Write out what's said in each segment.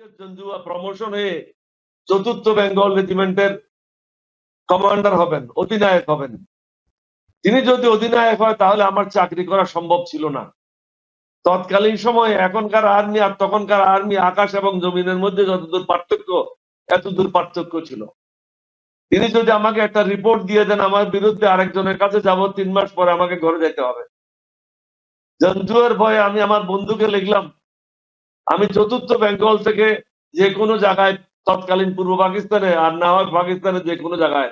জঞ্জুয়া promotion হয়ে ৪র্থ Bengal রেজিমেন্টের commander হবেন, অধিনায়ক হবেন। তিনি যদি অধিনায়ক হয় তাহলে আমার চাকরি করা সম্ভব ছিল না। তৎকালীন সময়ে এখনকার আর্মি আর তখনকার আর্মি আকাশ এবং জমিনের মধ্যে যতদূর পার্থক্য, এতদূর পার্থক্য ছিল। তিনি যদি আমাকে একটা রিপোর্ট দিয়ে দেন আমার বিরুদ্ধে, আরেকজনের কাছে যাব, ৩ মাস পরে আমাকে ঘরে যেতে হবে। জঞ্জুয়ার ভয়ে আমি আমার বন্ধুকে লিখলাম, আমি ৪র্থ বেঙ্গল থেকে যে কোনো জায়গায়, তৎকালীন পূর্ব পাকিস্তানে আর না হয় পাকিস্তানের যে কোনো জায়গায়,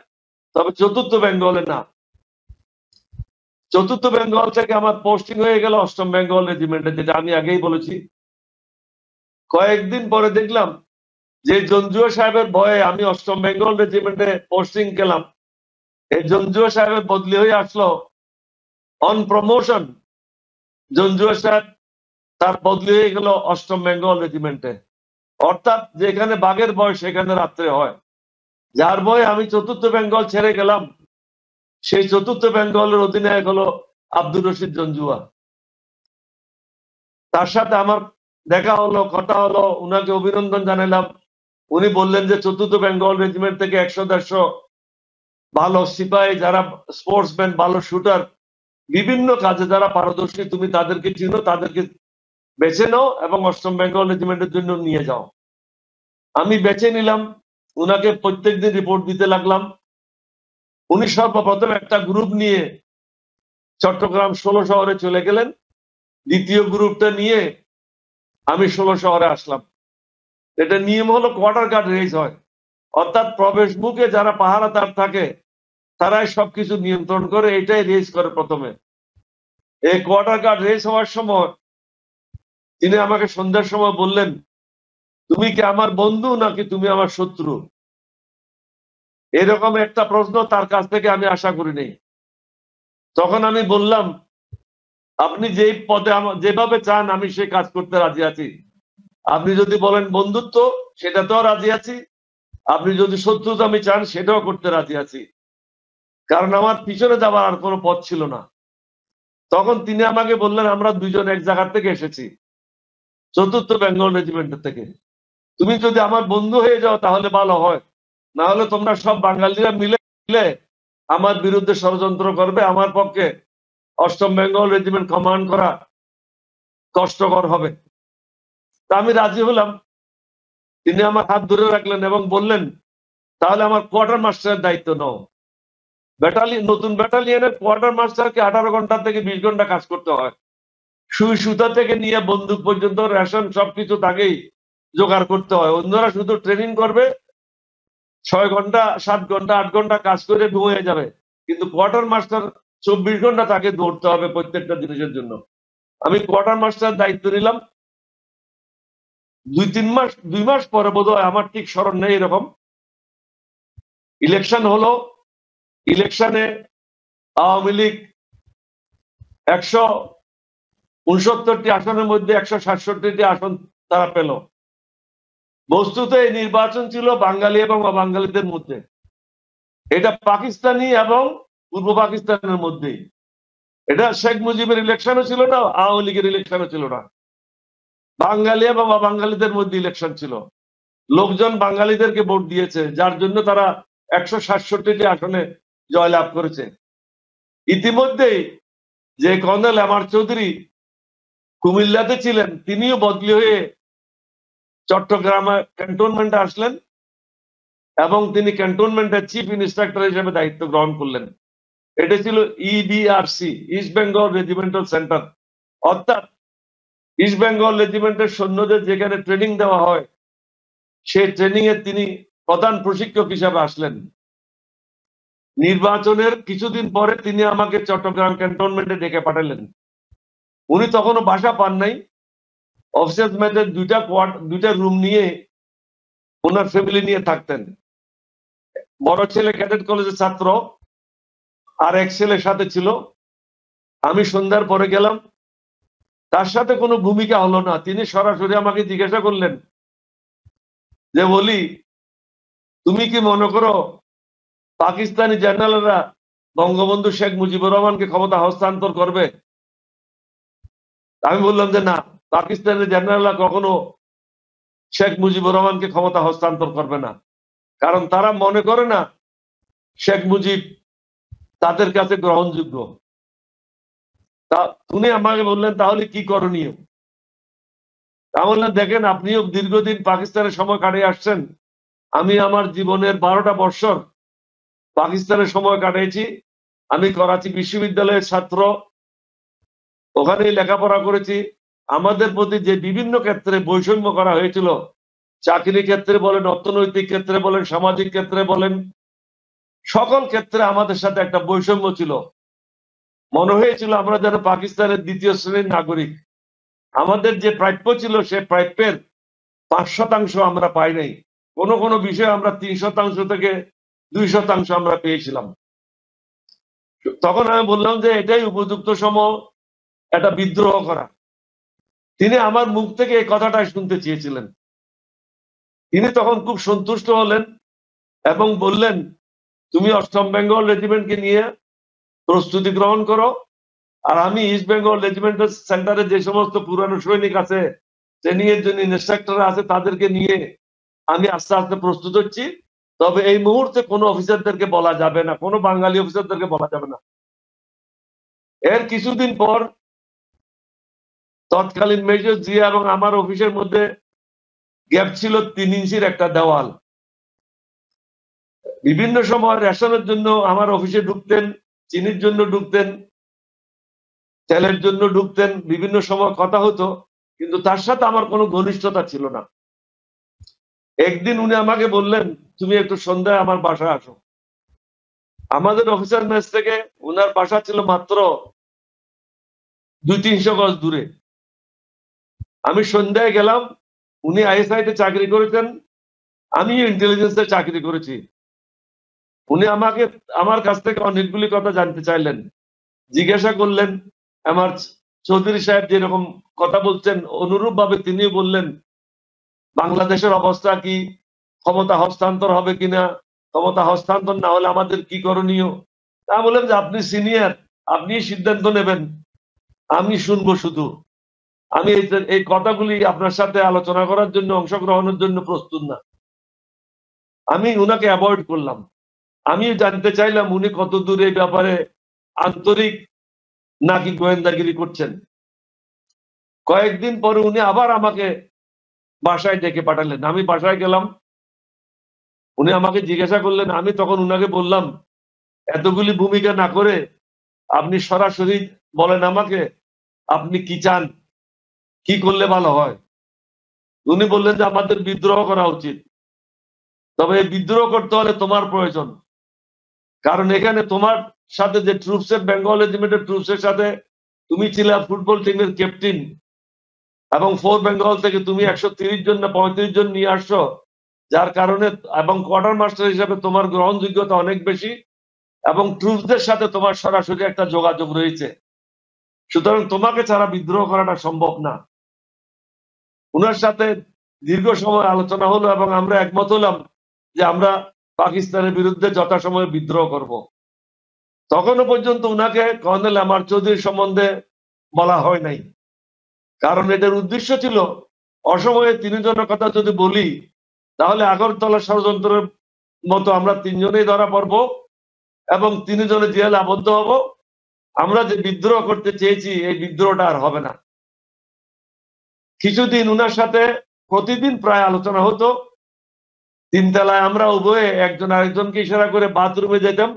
তবে ৪র্থ বেঙ্গলে না। ৪র্থ বেঙ্গল থেকে আমার পোস্টিং হয়ে গেল ৮ম বেঙ্গল রেজিমেন্টে, যেটা আমি আগেই বলেছি। কয়েকদিন পরে দেখলাম যে জঞ্জুয়া সাহেবের ভয়ে আমি ৮ম বেঙ্গল রেজিমেন্টে পোস্টিং গেলাম, এই জঞ্জুয়া সাহেবের বদলি হয়ে আসলো অন প্রমোশন। জঞ্জুয়া সাহেব তার বদলি হয়ে গেল ৮ম বেঙ্গল রেজিমেন্টে। অর্থাৎ যেখানে বাঘের ভয় সেখানে রাত্রে হয়। যার ভয়ে আমি ৪র্থ বেঙ্গল ছেড়ে গেলাম, সেই ৪র্থ বেঙ্গলের অধিনায়ক হলো আব্দুর রশিদ জঞ্জুয়া। তার সাথে আমার দেখা হলো, কথা হলো, উনাকে অভিনন্দন জানালাম। উনি বললেন যে ৪র্থ বেঙ্গল রেজিমেন্ট থেকে ১০০-১৫০ ভালো সিপাহী, যারা স্পোর্টসম্যান, ভালো শুটার, বিভিন্ন কাজে যারা পারদর্শী, তুমি তাদেরকে চিনো, তাদেরকে বেছে নাও এবং ৮ম বেঙ্গল রেজিমেন্টের জন্য নিয়ে যাও। আমি বেছে নিলাম, উনাকে প্রত্যেকদিন রিপোর্ট দিতে লাগলাম। উনি সর্বপ্রথম একটা গ্রুপ নিয়ে চট্টগ্রাম ১৬ শহরে চলে গেলেন। দ্বিতীয় গ্রুপটা নিয়ে আমি ১৬ শহরে আসলাম। এটা নিয়ম হলো কোয়ার্টার গার্ড রেজ হয়, অর্থাৎ প্রবেশ মুখে যারা পাহারাদার থাকে তারাই সবকিছু নিয়ন্ত্রণ করে, এটাই রেজ করে প্রথমে। এই কোয়ার্টার গার্ড রেজ হওয়ার সময় তিনি আমাকে সন্ধ্যার সময় বললেন, তুমি কি আমার বন্ধু নাকি তুমি আমার শত্রু? এরকম একটা প্রশ্ন তার কাছ থেকে আমি আশা করিনি। তখন আমি বললাম, আপনি যেই পদে যেভাবে চান আমি সেই কাজ করতে রাজি আছি। আপনি যদি বলেন বন্ধুত্ব, সেটাতেও রাজি আছি। আপনি যদি শত্রুতা আমি চান, সেটাও করতে রাজি আছি। কারণ আমার পিছনে যাবার আর কোনো পথ ছিল না। তখন তিনি আমাকে বললেন, আমরা দুইজন এক জায়গা থেকে এসেছি, ৪র্থ বেঙ্গল রেজিমেন্টের থেকে। তুমি যদি আমার বন্ধু হয়ে যাও তাহলে ভালো হয়, না হলে তোমরা সব বাঙালিরা মিলে আমার বিরুদ্ধে ষড়যন্ত্র করবে। আমার পক্ষে ৮ম বেঙ্গল রেজিমেন্ট কমান্ড করা কষ্টকর হবে। তা আমি রাজি হলাম। তিনি আমার হাত ধরে রাখলেন এবং বললেন, তাহলে আমার কোয়ার্টার মাস্টারের দায়িত্ব নাও। নতুন ব্যাটালিয়নের কোয়ার্টার মাস্টারকে 18 ঘন্টা থেকে 20 ঘন্টা কাজ করতে হয়। সুই সুতা থেকে নিয়ে বন্দুক পর্যন্ত, রেশন, সবকিছু তাকেই জোগাড় করতে হয়। অন্যরা শুধু ট্রেনিং করবে, 6 ঘন্টা, 7 ঘন্টা, 8 ঘন্টা কাজ করে ঘুমিয়ে যাবে, কিন্তু কোয়ার্টার মাস্টার 24 ঘন্টা তাকে দৌড়তে হবে প্রত্যেকটা জিনিসের জন্য। আমি কোয়ার্টার মাস্টার দায়িত্ব নিলাম। 2 মাস পরে বোধহয়, আমার ঠিক স্মরণ নেই, এরকম ইলেকশন হলো। ইলেকশনে আওয়ামী লীগ 169টি আসনের মধ্যে 167টি আসন তারা পেল। বস্তুত এই নির্বাচন ছিল বাঙালি এবং অবাঙালিদের মধ্যে। এটা পাকিস্তানি এবং পূর্ব পাকিস্তানের মধ্যেই। এটা শেখ মুজিবের ইলেকশনও ছিল না, আওয়ামী লীগের ইলেকশনও ছিল না। বাঙালি এবং অবাঙালিদের মধ্যে ইলেকশন ছিল। লোকজন বাঙালিদেরকে ভোট দিয়েছে, যার জন্য তারা 167টি আসনে জয়লাভ করেছে। ইতিমধ্যেই যে কর্নেল এমআর চৌধুরী কুমিল্লাতে ছিলেন, তিনিও বদলি হয়ে চট্টগ্রামে ক্যান্টনমেন্টে আসলেন এবং তিনি ক্যান্টনমেন্টের চিফ ইন্সট্রাক্টর হিসেবে দায়িত্ব গ্রহণ করলেন। এটা ছিল ইবিআরসি, ইস্ট বেঙ্গল রেজিমেন্টাল সেন্টার। অর্থাৎ ইস্ট বেঙ্গল রেজিমেন্টের সৈন্যদের যেখানে ট্রেনিং দেওয়া হয়, সেই ট্রেনিং এ তিনি প্রধান প্রশিক্ষক হিসাবে আসলেন। নির্বাচনের কিছুদিন পরে তিনি আমাকে চট্টগ্রাম ক্যান্টনমেন্টে ডেকে পাঠালেন। উনি তখনও বাসা পান নাই। অফিসার্স মেসের 2টা রুম নিয়ে ওনার ফ্যামিলি নিয়ে থাকতেন। বড় ছেলে ক্যাডেট কলেজের ছাত্র, আর এক ছেলে সাথে ছিল। আমি সন্ধ্যার পরে গেলাম, তার সাথে কোনো ভূমিকা হলো না। তিনি সরাসরি আমাকে জিজ্ঞাসা করলেন যে, বলি, তুমি কি মনে করো পাকিস্তানি জেনারেলরা বঙ্গবন্ধু শেখ মুজিবুর রহমানকে ক্ষমতা হস্তান্তর করবে? আমি বললাম যে না, পাকিস্তানের জেনারেলরা কখনো শেখ মুজিবুর রহমানকে ক্ষমতা হস্তান্তর করবে না, কারণ তারা মনে করে না শেখ মুজিব তাদের কাছে গ্রহণযোগ্য। উনি আমাকে বললেন তাহলে কি করণীয়? তা বললেন, দেখেন আপনিও দীর্ঘদিন পাকিস্তানের সময় কাটিয়ে আসছেন, আমি আমার জীবনের 12টা বৎসর পাকিস্তানের সময় কাটিয়েছি। আমি করাচি বিশ্ববিদ্যালয়ের ছাত্র, ওখানেই লেখাপড়া করেছি। আমাদের প্রতি যে বিভিন্ন ক্ষেত্রে বৈষম্য করা হয়েছিল, চাকরি ক্ষেত্রে বলেন, অর্থনৈতিক ক্ষেত্রে বলেন, সামাজিক ক্ষেত্রে বলেন, সকল ক্ষেত্রে আমাদের সাথে একটা বৈষম্য ছিল। মনে হয়েছিল আমরা যেন পাকিস্তানের দ্বিতীয় শ্রেণীর নাগরিক। আমাদের যে প্রাপ্য ছিল সে প্রাপ্যের 5% আমরা পাই নাই। কোনো কোনো বিষয়ে আমরা 3% থেকে 2% আমরা পেয়েছিলাম। তখন আমি বললাম যে এটাই উপযুক্ত সময় একটা বিদ্রোহ করা। তিনি আমার মুখ থেকে এই কথাটাই শুনতে চেয়েছিলেন। তিনি তখন খুব সন্তুষ্ট হলেন এবং বললেন, তুমি 8ম বেঙ্গল রেজিমেন্টকে নিয়ে প্রস্তুতি গ্রহণ করো, আর আমি ইস্ট বেঙ্গল রেজিমেন্টাল সেন্টারে যে সমস্ত পুরানো সৈনিক আছে, ট্রেনিং এর জন্য ইনস্ট্রাক্টর আছে, তাদেরকে নিয়ে আমি আস্তে আস্তে প্রস্তুত হচ্ছি। তবে এই মুহূর্তে কোনো অফিসারদেরকে বলা যাবে না, কোনো বাঙালি অফিসারদেরকে বলা যাবে না। এর কিছুদিন পর তৎকালীন মেজর জিয়া এবং আমার অফিসের মধ্যে গ্যাপ ছিল 3 ইঞ্চির একটা দেওয়াল। বিভিন্ন সময় রেশনের জন্য আমার অফিসে ঢুকতেন, চিনির জন্য ঢুকতেন, তেলের জন্য ঢুকতেন, বিভিন্ন সময় কথা হতো, কিন্তু তার সাথে আমার কোনো ঘনিষ্ঠতা ছিল না। একদিন উনি আমাকে বললেন, তুমি একটু সন্ধ্যায় আমার বাসায় আসো। আমাদের অফিসার মেস থেকে উনার বাসা ছিল মাত্র 200-300 গজ দূরে। আমি সন্ধ্যায় গেলাম। উনি আইএসআই তে চাকরি করেছেন, আমি ইন্টেলিজেন্সে চাকরি করেছি। উনি আমাকে আমার কাছ থেকে অনেকগুলি কথা জানতে চাইলেন, জিজ্ঞাসা করলেন। আমার চৌধুরী সাহেব যেরকম কথা বলছেন অনুরূপ ভাবে তিনিও বললেন, বাংলাদেশের অবস্থা কি, ক্ষমতা হস্তান্তর হবে কিনা, ক্ষমতা হস্তান্তর না হলে আমাদের কি করণীয়। তা বললেন যে আপনি সিনিয়র, আপনি সিদ্ধান্ত নেবেন, আমি শুনবো শুধু। আমি এই কথাগুলি আপনার সাথে আলোচনা করার জন্য, অংশগ্রহণের জন্য প্রস্তুত না। আমি উনাকে অ্যাভয়েড করলাম। আমি জানতে চাইলাম উনি কত দূর এই ব্যাপারে আন্তরিক নাকি গোয়েন্দাগিরি করছেন। কয়েকদিন পরে উনি আবার আমাকে বাসায় ডেকে পাঠালেন। আমি বাসায় গেলাম। উনি আমাকে জিজ্ঞাসা করলেন। আমি তখন উনাকে বললাম, এতগুলি ভূমিকা না করে আপনি সরাসরি বলেন আমাকে আপনি কি চান, কি করলে ভালো হয়। উনি বললেন যে আমাদের বিদ্রোহ করা উচিত, তবে বিদ্রোহ করতে হলে তোমার প্রয়োজন, কারণ এখানে তোমার সাথে যে ট্রুপসের, বেঙ্গল রেজিমেন্টের ট্রুপসের সাথে তুমি ছিলে ফুটবল টিমের ক্যাপ্টেন, এবং 4 বেঙ্গল থেকে তুমি 130 জন না 35 জন নিয়ে আসছো, যার কারণে, এবং কোয়ার্টার মাস্টার হিসাবে তোমার গ্রহণযোগ্যতা অনেক বেশি, এবং ট্রুপসদের সাথে তোমার সরাসরি একটা যোগাযোগ রয়েছে। সুতরাং তোমাকে ছাড়া বিদ্রোহ করাটা সম্ভব না। উনার সাথে দীর্ঘ সময় আলোচনা হলো এবং আমরা একমত হলাম যে আমরা পাকিস্তানের বিরুদ্ধে যথাসময়ে বিদ্রোহ করব। তখনও পর্যন্ত উনাকে কর্নেল আমার চৌধুরী সম্বন্ধে বলা হয় নাই, কারণ এদের উদ্দেশ্য ছিল অসময়ে 3 জনের কথা যদি বলি তাহলে আগরতলা ষড়যন্ত্রের মতো আমরা 3 জনেই ধরা পড়ব এবং 3 জনে জেলে আবদ্ধ হব। আমরা যে বিদ্রোহ করতে চেয়েছি এই বিদ্রোহটা আর হবে না। কিছুদিন উনার সাথে প্রতিদিন প্রায় আলোচনা হতো। 3 তলায় আমরা উভয়ে একজন আরেকজনকে ইশারা করে বাথরুমে যেতাম।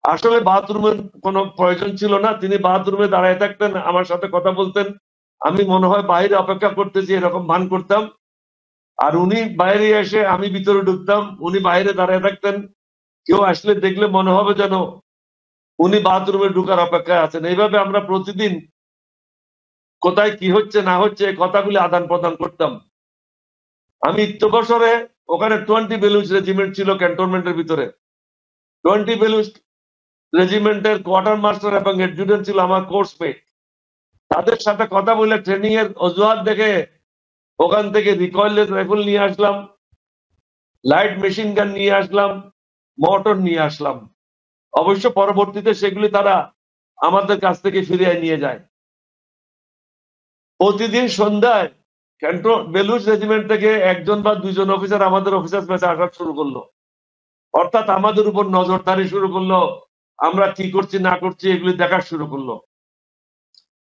আসলে বাথরুমের কোনো প্রয়োজন ছিল না, তিনি বাথরুমে দাঁড়ায় থাকতেন, আমার সাথে কথা বলতেন। আমি মনে হয় বাইরে অপেক্ষা করতেছি এরকম ভান করতাম, আর উনি বাইরে এসে আমি ভিতরে ঢুকতাম, উনি বাইরে দাঁড়ায় থাকতেন। কেউ আসলে দেখলে মনে হবে যেন উনি বাথরুমে ঢুকার অপেক্ষায় আছেন। এইভাবে আমরা প্রতিদিন কোথায় কি হচ্ছে না হচ্ছে কথাগুলি আদান প্রদান করতাম। আমি ইত্যবসরে ওখানে 20 বেলুচ রেজিমেন্ট ছিল ক্যান্টনমেন্টের ভিতরে। 20 বেলুচ রেজিমেন্টের কোয়ার্টার মাস্টার এবং অ্যাডজুটেন্ট ছিল আমার কোর্সমেট। তাদের সাথে কথা বলে ট্রেনিং এর অজুহাত দেখে ওখান থেকে রিকয়েললেস রাইফেল নিয়ে আসলাম, লাইট মেশিন গান নিয়ে আসলাম, মোটর নিয়ে আসলাম। অবশ্য পরবর্তীতে সেগুলি তারা আমাদের কাছ থেকে ফিরিয়ে নিয়ে যায়। প্রতিদিন সন্ধ্যায় বেলুচ রেজিমেন্ট থেকে একজন বা দুইজন অফিসার আমাদের অফিসার বেঁচে আসা শুরু করলো, অর্থাৎ আমাদের উপর নজরদারি শুরু করলো, আমরা কি করছি না করছি এগুলি দেখা শুরু করলো।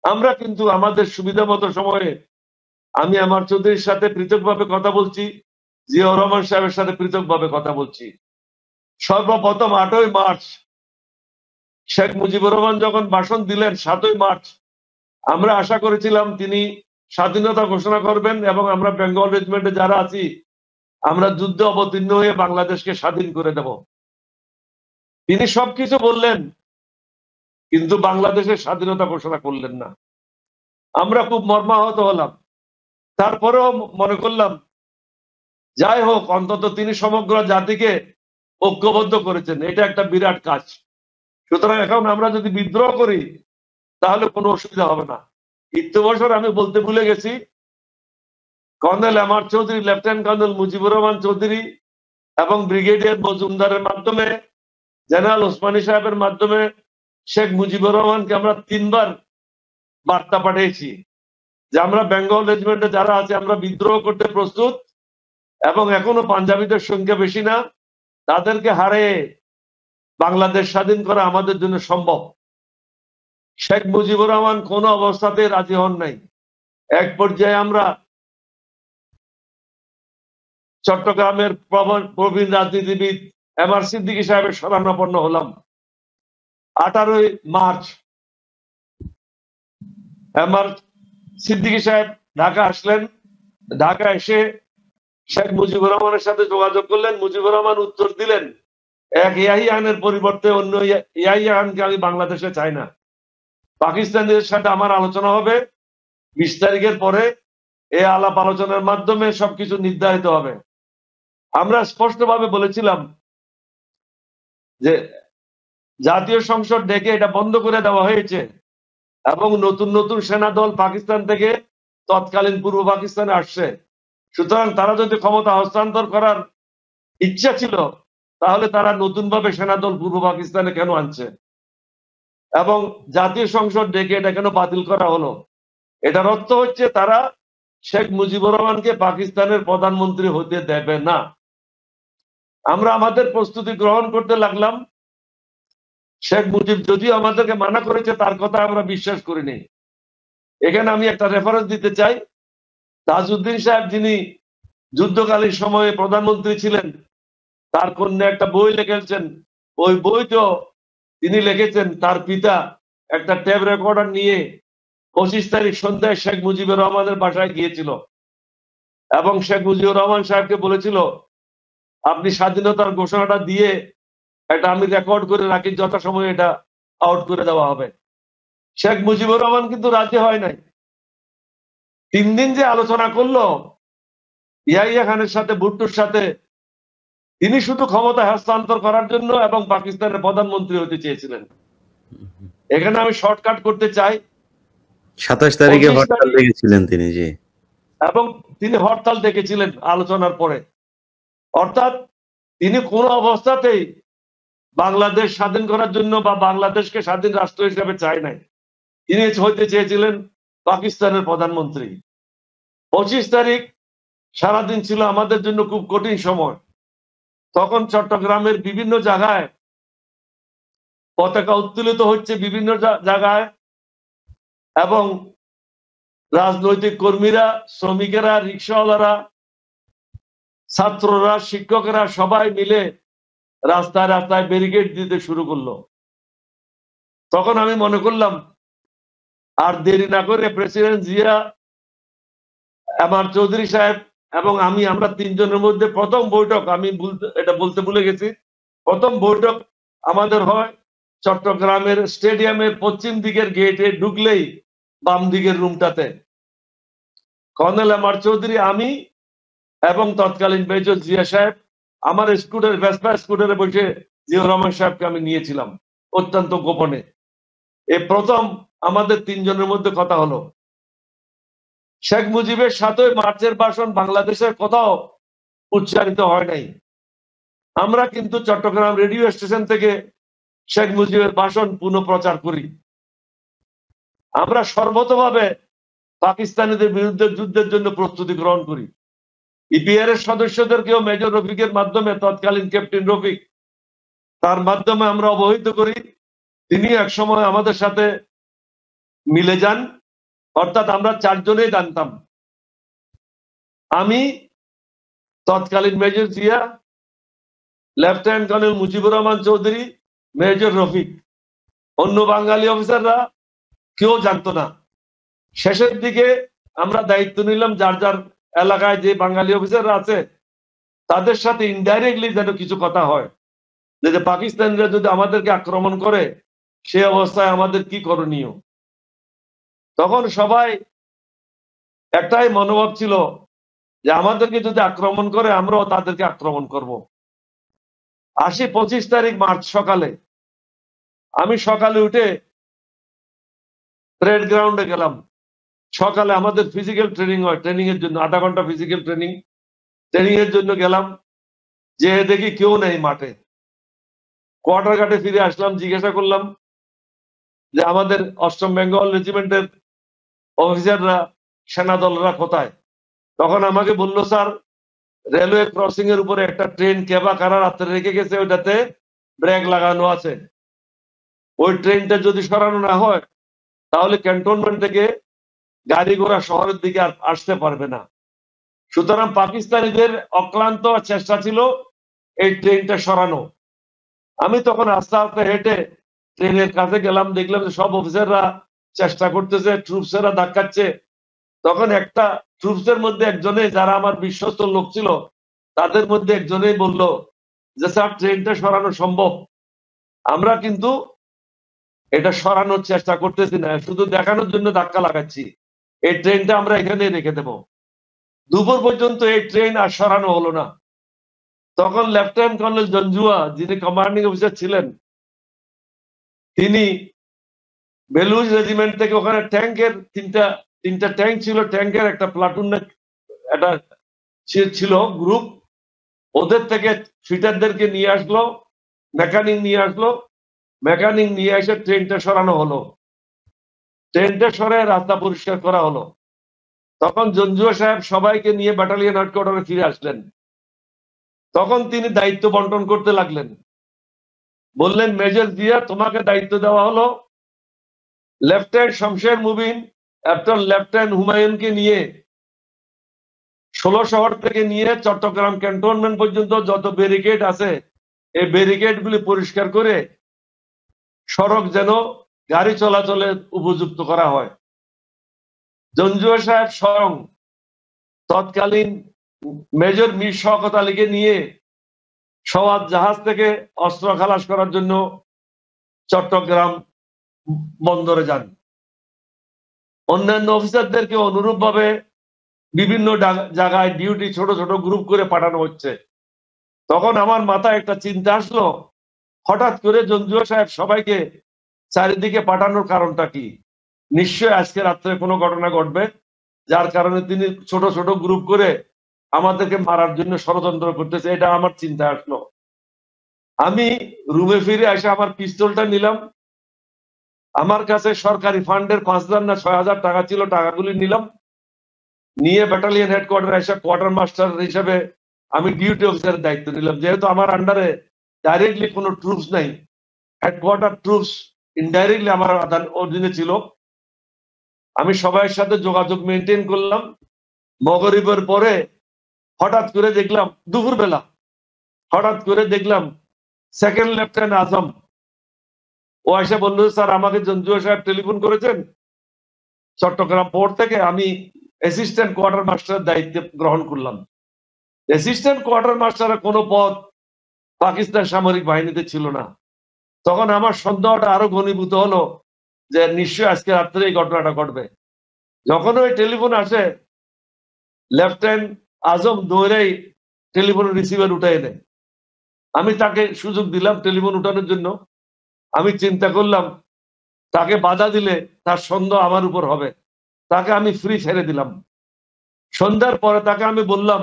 আমরা কিন্তু আমাদের সুবিধা মতো সময়ে আমি আমার চৌধুরীর সাথে পৃথকভাবে কথা বলছি, জিয়াউর রহমান সাহেবের সাথে পৃথকভাবে কথা বলছি। সর্বপ্রথম 8ই মার্চ শেখ মুজিবুর রহমান যখন ভাষণ দিলেন 7ই মার্চ, আমরা আশা করেছিলাম তিনি স্বাধীনতা ঘোষণা করবেন এবং আমরা বেঙ্গল রেজিমেন্টে যারা আছি আমরা যুদ্ধে অবতীর্ণ হয়ে বাংলাদেশকে স্বাধীন করে দেব। তিনি সবকিছু বললেন, কিন্তু বাংলাদেশের স্বাধীনতা ঘোষণা করলেন না। আমরা খুব মর্মাহত হলাম। তারপরেও মনে করলাম যাই হোক, অন্তত তিনি সমগ্র জাতিকে ঐক্যবদ্ধ করেছেন, এটা একটা বিরাট কাজ। সুতরাং এখন আমরা যদি বিদ্রোহ করি তাহলে কোনো অসুবিধা হবে না। ইত্যবসর আমি বলতে ভুলে গেছি, colonel MR Chowdhury, lieutenant colonel Mujibur Rahman Chowdhury এবং ব্রিগেডিয়ার মজুমদারের মাধ্যমে, জেনারেল ওসমানী সাহেবের মাধ্যমে শেখ মুজিবুর রহমানকে আমরা 3বার বার্তা পাঠিয়েছি যে আমরা বেঙ্গল রেজিমেন্টে যারা আছে আমরা বিদ্রোহ করতে প্রস্তুত এবং এখনো পাঞ্জাবিদের সংখ্যা বেশি না, তাদেরকে হারিয়ে বাংলাদেশ স্বাধীন করা আমাদের জন্য সম্ভব। শেখ মুজিবুর রহমান কোনো অবস্থাতে রাজি হন নাই। এক পর্যায়ে আমরা চট্টগ্রামের প্রবীণ রাজনীতিবিদ এমআর সিদ্দিকী সাহেবের শরণাপন্ন হলাম। 18ই মার্চ এমআর সিদ্দিকী সাহেব ঢাকা আসলেন। ঢাকা এসে শেখ মুজিবুর রহমানের সাথে যোগাযোগ করলেন। মুজিবুর রহমান উত্তর দিলেন, এক ইয়াহিয়ানের পরিবর্তে অন্য ইয়াহিয়ানকে আমি বাংলাদেশে চাই না। পাকিস্তানিদের সাথে আমার আলোচনা হবে 20 তারিখের পরে। এই আলাপ আলোচনার মাধ্যমে সবকিছু নির্ধারিত হবে। আমরা স্পষ্টভাবে বলেছিলাম যে জাতীয় সংসদ ডেকে এটা বন্ধ করে দেওয়া হয়েছে এবং নতুন নতুন সেনা দল পাকিস্তান থেকে তৎকালীন পূর্ব পাকিস্তানে আসছে। সুতরাং তারা যদি ক্ষমতা হস্তান্তর করার ইচ্ছা ছিল তাহলে তারা নতুন ভাবে সেনা দল পূর্ব পাকিস্তানে কেন আনছে এবং জাতীয় সংসদ ডেকে এটা কেন বাতিল করা হলো। এটার অর্থ হচ্ছে তারা শেখ মুজিবুর রহমানকে পাকিস্তানের প্রধানমন্ত্রী হতে দেবে না। আমরা আমাদের প্রস্তুতি গ্রহণ করতে লাগলাম। শেখ মুজিব যদিও আমাদেরকে মানা করেছে, তার কথা আমরা বিশ্বাস করিনি। এখানে আমি একটা রেফারেন্স দিতে চাই। তাজউদ্দিন সাহেব, যিনি যুদ্ধকালীন সময়ে প্রধানমন্ত্রী ছিলেন, তার কন্যা একটা বই লিখেছেন। ওই বইটা তিনি লিখেছেন তার পিতা একটা টেপ রেকর্ডার নিয়ে 25 তারিখ সন্ধ্যায় শেখ মুজিবুর রহমানের বাসায় গিয়েছিল এবং শেখ মুজিবুর রহমান সাহেবকে বলেছিল, আপনি স্বাধীনতার ঘোষণাটা দিয়ে এটা আমি রেকর্ড করে রাখি, যথাসময়ে এটা আউট করে দেওয়া হবে। শেখ মুজিবুর রহমান কিন্তু রাজি হয় নাই। 3 দিন যে আলোচনা করলো ইয়াহিয়া খানের সাথে, ভুট্টোর সাথে, তিনি শুধু ক্ষমতা হস্তান্তর করার জন্য এবং পাকিস্তানের প্রধানমন্ত্রী হতে চেয়েছিলেন। এখানে আমি শর্টকাট করতে চাই। 27 তারিখে হরতাল ডেকেছিলেন তিনি, জি, এবং তিনি হরতাল ডেকেছিলেন আলোচনার পরে। অর্থাৎ তিনি কোন অবস্থাতেই বাংলাদেশ স্বাধীন করার জন্য বা বাংলাদেশকে স্বাধীন রাষ্ট্র হিসেবে চায় নাই। তিনি হইতে চেয়েছিলেন পাকিস্তানের প্রধানমন্ত্রী। 25 তারিখ সারাদিন ছিল আমাদের জন্য খুব কঠিন সময়। তখন চট্টগ্রামের বিভিন্ন জায়গায় পতাকা উত্তোলিত হচ্ছে, বিভিন্ন জায়গায়, এবং রাজনৈতিক কর্মীরা, শ্রমিকেরা, রিক্সাওয়ালারা, ছাত্ররা, শিক্ষকেরা সবাই মিলে রাস্তায় রাস্তায় ব্যারিকেড দিতে শুরু করলো। তখন আমি মনে করলাম আর দেরি না করে প্রেসিডেন্ট জিয়া, এমআর চৌধুরী সাহেব এবং আমরা 3 জনের মধ্যে প্রথম বৈঠক, আমি এটা বলতে ভুলে গেছি, প্রথম বৈঠক আমাদের হয় চট্টগ্রামের স্টেডিয়ামের পশ্চিম দিকের গেটে ঢুকলেই বাম দিকের রুমটাতে। কর্নেল এমআর চৌধুরী, আমি এবং তৎকালীন মেজর জিয়া সাহেব আমার স্কুটার, ভেসপা স্কুটারে বসে জিয়াউর রহমান সাহেবকে আমি নিয়েছিলাম অত্যন্ত গোপনে। এই প্রথম আমাদের 3 জনের মধ্যে কথা হলো। শেখ মুজিবের 7ই মার্চের ভাষণ বাংলাদেশের কোথাও উচ্চারিত হয় নাই। আমরা কিন্তু চট্টগ্রাম রেডিও স্টেশন থেকে শেখ মুজিবের ভাষণ পুনঃপ্রচার করি। আমরা সর্বতভাবে পাকিস্তানিদের বিরুদ্ধে যুদ্ধের জন্য প্রস্তুতি গ্রহণ করি। ইপিআর এর সদস্যদেরকেও মেজর রফিকের মাধ্যমে, তৎকালীন ক্যাপ্টেন রফিক, তার মাধ্যমে আমরা অবহিত করি। তিনি একসময় আমাদের সাথে মিলে যান, অর্থাৎ আমরা 4 জনেই জানতাম। আমি, তৎকালীন major Zia, lieutenant colonel Mujibur Rahman Chowdhury, major Rafiq. অন্য বাঙালি অফিসাররা কেউ জানতো না। শেষের দিকে আমরা দায়িত্ব নিলাম, যার যার এলাকায় যে বাঙালি অফিসাররা আছে তাদের সাথে ইনডাইরেক্টলি যেন কিছু কথা হয়, যে পাকিস্তানিরা যদি আমাদেরকে আক্রমণ করে সে অবস্থায় আমাদের কি করণীয়। তখন সবাই একটাই মনোভাব ছিল যে আমাদেরকে যদি আক্রমণ করে আমরাও তাদেরকে আক্রমণ করব। 25 তারিখ মার্চ সকালে আমি সকালে উঠে প্যারেড গ্রাউন্ডে গেলাম। সকালে আমাদের ফিজিক্যাল ট্রেনিং হয়, ট্রেনিং এর জন্য 8 ঘন্টা ফিজিক্যাল ট্রেনিং এর জন্য গেলাম। যে দেখি কেউ নেই মাঠে। কোয়ার্টার ঘাটে ফিরে আসলাম, জিজ্ঞাসা করলাম যে আমাদের 8ম বেঙ্গল রেজিমেন্টের অফিসাররা, সেনাদলরা কোথায়। তখন আমাকে বলল, স্যার রেলওয়ে ক্রসিং এর উপরে একটা ট্রেন কেবা কারা রাত্রে রেখে গেছে, ওইটাতে ব্রেক লাগানো আছে। ওই ট্রেনটা যদি সরানো না হয় তাহলে ক্যান্টনমেন্ট থেকে গাড়ি ঘোড়া শহরের দিকে আর আসতে পারবে না। সুতরাং পাকিস্তানিদের অক্লান্ত চেষ্টা ছিল এই ট্রেনটা সরানো। আমি তখন আস্তে আস্তে হেঁটে ট্রেনের কাছে গেলাম, দেখলাম যে সব অফিসাররা চেষ্টা করতেছে, ট্রুপসেরা ধাক্কাচ্ছে। তখন একটা ট্রুপসের মধ্যে একজনে, যারা আমার বিশ্বস্ত লোক ছিল, তাদের মধ্যে একজনেই বলল যে স্যার ট্রেনটা সরানো সম্ভব, আমরা কিন্তু এটা সরানোর চেষ্টা করতেছি না, শুধু দেখানোর জন্য ধাক্কা লাগাচ্ছি, এই ট্রেনটা আমরা এখানে রেখে দেব। দুপুর পর্যন্ত এই ট্রেন আর সরানো হলো না। তখন লেফটেন্যান্ট কর্নেল জঞ্জুয়া, যিনি কমান্ডিং অফিসার ছিলেন, তিনি বেলুচ রেজিমেন্ট থেকে, ওখানে ট্যাঙ্কের তিনটা ট্যাঙ্ক ছিল, ট্যাঙ্কের একটা প্লাটুন একটা ছিল গ্রুপ, ওদের থেকে ফিটারদেরকে নিয়ে আসলো, মেকানিক নিয়ে এসে ট্রেনটা সরানো হলো। ট্রেনটা সরে রাস্তা পরিষ্কার করা হলো। তখন জঞ্জুয়া সাহেব সবাইকে নিয়ে ব্যাটালিয়ন হেডকোয়ার্টারে ফিরে আসলেন। তখন তিনি দায়িত্ব বন্টন করতে লাগলেন। বললেন, মেজর জিয়া, তোমাকে দায়িত্ব দেওয়া হলো লেফটেন্যান্ট শমশের মুবিন এবং লেফটেন্যান্ট হুমায়ুনকে নিয়ে 16 শহর থেকে নিয়ে চট্টগ্রাম ক্যান্টনমেন্ট পর্যন্ত যত ব্যারিকেড আছে এই ব্যারিকেড গুলি পরিষ্কার করে সড়ক যেন গাড়ি চলাচলের উপযুক্ত করা হয়। জঞ্জুয়া সাহেব স্বয়ং তৎকালীন মেজর মীর শওকত আলীকে নিয়ে সওয়াত জাহাজ থেকে অস্ত্র খালাস করার জন্য চট্টগ্রাম বন্দরে যান। অন্যান্য অফিসারদেরকে অনুরূপ ভাবে বিভিন্ন জায়গায় ডিউটি ছোট ছোট গ্রুপ করে পাঠানো হচ্ছে। তখন আমার মাথায় একটা চিন্তা আসলো, হঠাৎ করে জঞ্জুয়া সাহেব সবাইকে চারিদিকে পাঠানোর কারণটা কি? নিশ্চয়ই আজকে রাত্রে কোনো ঘটনা ঘটবে, যার কারণে তিনি ছোট ছোট গ্রুপ করে আমাদেরকে মারার জন্য ষড়যন্ত্র করতেছে। এটা আমার চিন্তা আসলো। আমি রুমে ফিরে এসে আমার পিস্তলটা নিলাম। আমার কাছে সরকারি ফান্ডের 5,000 না 6,000 টাকা ছিল, টাকাগুলি নিলাম। নিয়ে ব্যাটালিয়ন হেডকোয়ার্টার এসে কোয়ার্টার মাস্টার হিসেবে আমি ডিউটি অফিসারের দায়িত্ব নিলাম। যেহেতু আমার আন্ডারে ডাইরেক্টলি কোনো ট্রুপস নাই, হেডকোয়ার্টার ট্রুপস ইনডাইরেক্টলি আমার অধীনে ছিল। আমি সবাইয়ের সাথে যোগাযোগ মেনটেন করলাম। মগরিবের পরে হঠাৎ করে দেখলাম, দুপুরবেলা হঠাৎ করে দেখলাম সেকেন্ড লেফটেন্যান্ট আজম, ও এসে বলল, স্যার আমাকে জঞ্জুয়া সাহেব টেলিফোন করেছেন চট্টগ্রাম পোর্ট থেকে, আমি অ্যাসিস্ট্যান্ট কোয়ার্টার মাস্টারের দায়িত্ব গ্রহণ করলাম। অ্যাসিস্ট্যান্ট কোয়ার্টার মাস্টারের কোনো পদ পাকিস্তান সামরিক বাহিনীতে ছিল না। তখন আমার সন্দেহটা আরো ঘনীভূত হলো যে নিশ্চয়ই আজকে রাত্রে এই ঘটনাটা ঘটবে। যখন ওই টেলিফোন আসে, লেফটেন্যান্ট আজম দৌড়েই টেলিফোন রিসিভার উঠে এলেন। আমি তাকে সুযোগ দিলাম টেলিফোন উঠানোর জন্য। আমি চিন্তা করলাম তাকে বাধা দিলে তার সন্দেহ আমার উপর হবে, তাকে আমি ফ্রি ছেড়ে দিলাম। সন্ধ্যার পরে তাকে আমি বললাম,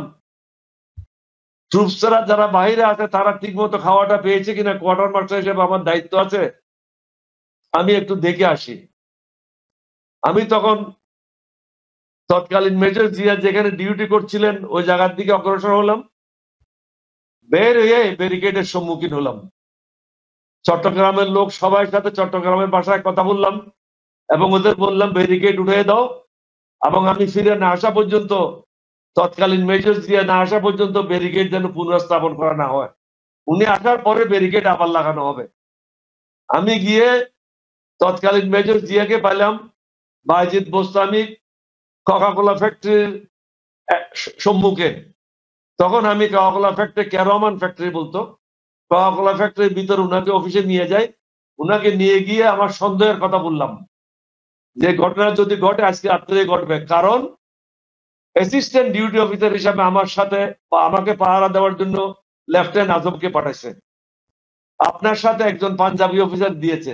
ট্রুপসরা যারা বাইরে আছে তারা ঠিক মতো খাওয়াটা পেয়েছে কিনা, কোয়ার্টার মাস্টার হিসেবে আমার দায়িত্ব আছে, আমি একটু দেখে আসি। আমি তখন তৎকালীন মেজর জিয়া যেখানে ডিউটি করছিলেন ওই জায়গার দিকে অগ্রসর হলাম, বের হয়ে ব্যারিকেডের সম্মুখীন হলাম। চট্টগ্রামের লোক সবাই সাথে চট্টগ্রামের ভাষায় কথা বললাম এবং ওদের বললাম ব্যারিকেড উঠিয়ে দাও, এবং আমি ফিরে না আসা পর্যন্ত, তৎকালীন মেজর জিয়া না আসা পর্যন্ত ব্যারিকেড যেন পুনঃস্থাপন করা না হয়। উনি আসার পরে ব্যারিকেড আবার লাগানো হবে। আমি গিয়ে তৎকালীন মেজর জিয়াকে পাইলাম বাইজিদ বোস্তামি কোকা-কোলা ফ্যাক্টরির সম্মুখে। তখন আমি কোকা-কোলা ফ্যাক্টরি, ক্যারমান ফ্যাক্টরি বলতো, কোকা-কোলা ফ্যাক্টরির ভিতরে উনাকে অফিসে নিয়ে যাই। উনাকে নিয়ে গিয়ে আমার সন্দেহের কথা বললাম যে ঘটনা যদি ঘটে আজকে রাত্রে ঘটবে, কারণ অ্যাসিস্ট্যান্ট ডিউটি অফিসার হিসাবে আমার সাথে বা আমাকে পাহারা দেওয়ার জন্য লেফটেন্যান্ট আজমকে পাঠাইছে, আপনার সাথে একজন পাঞ্জাবি অফিসার দিয়েছে,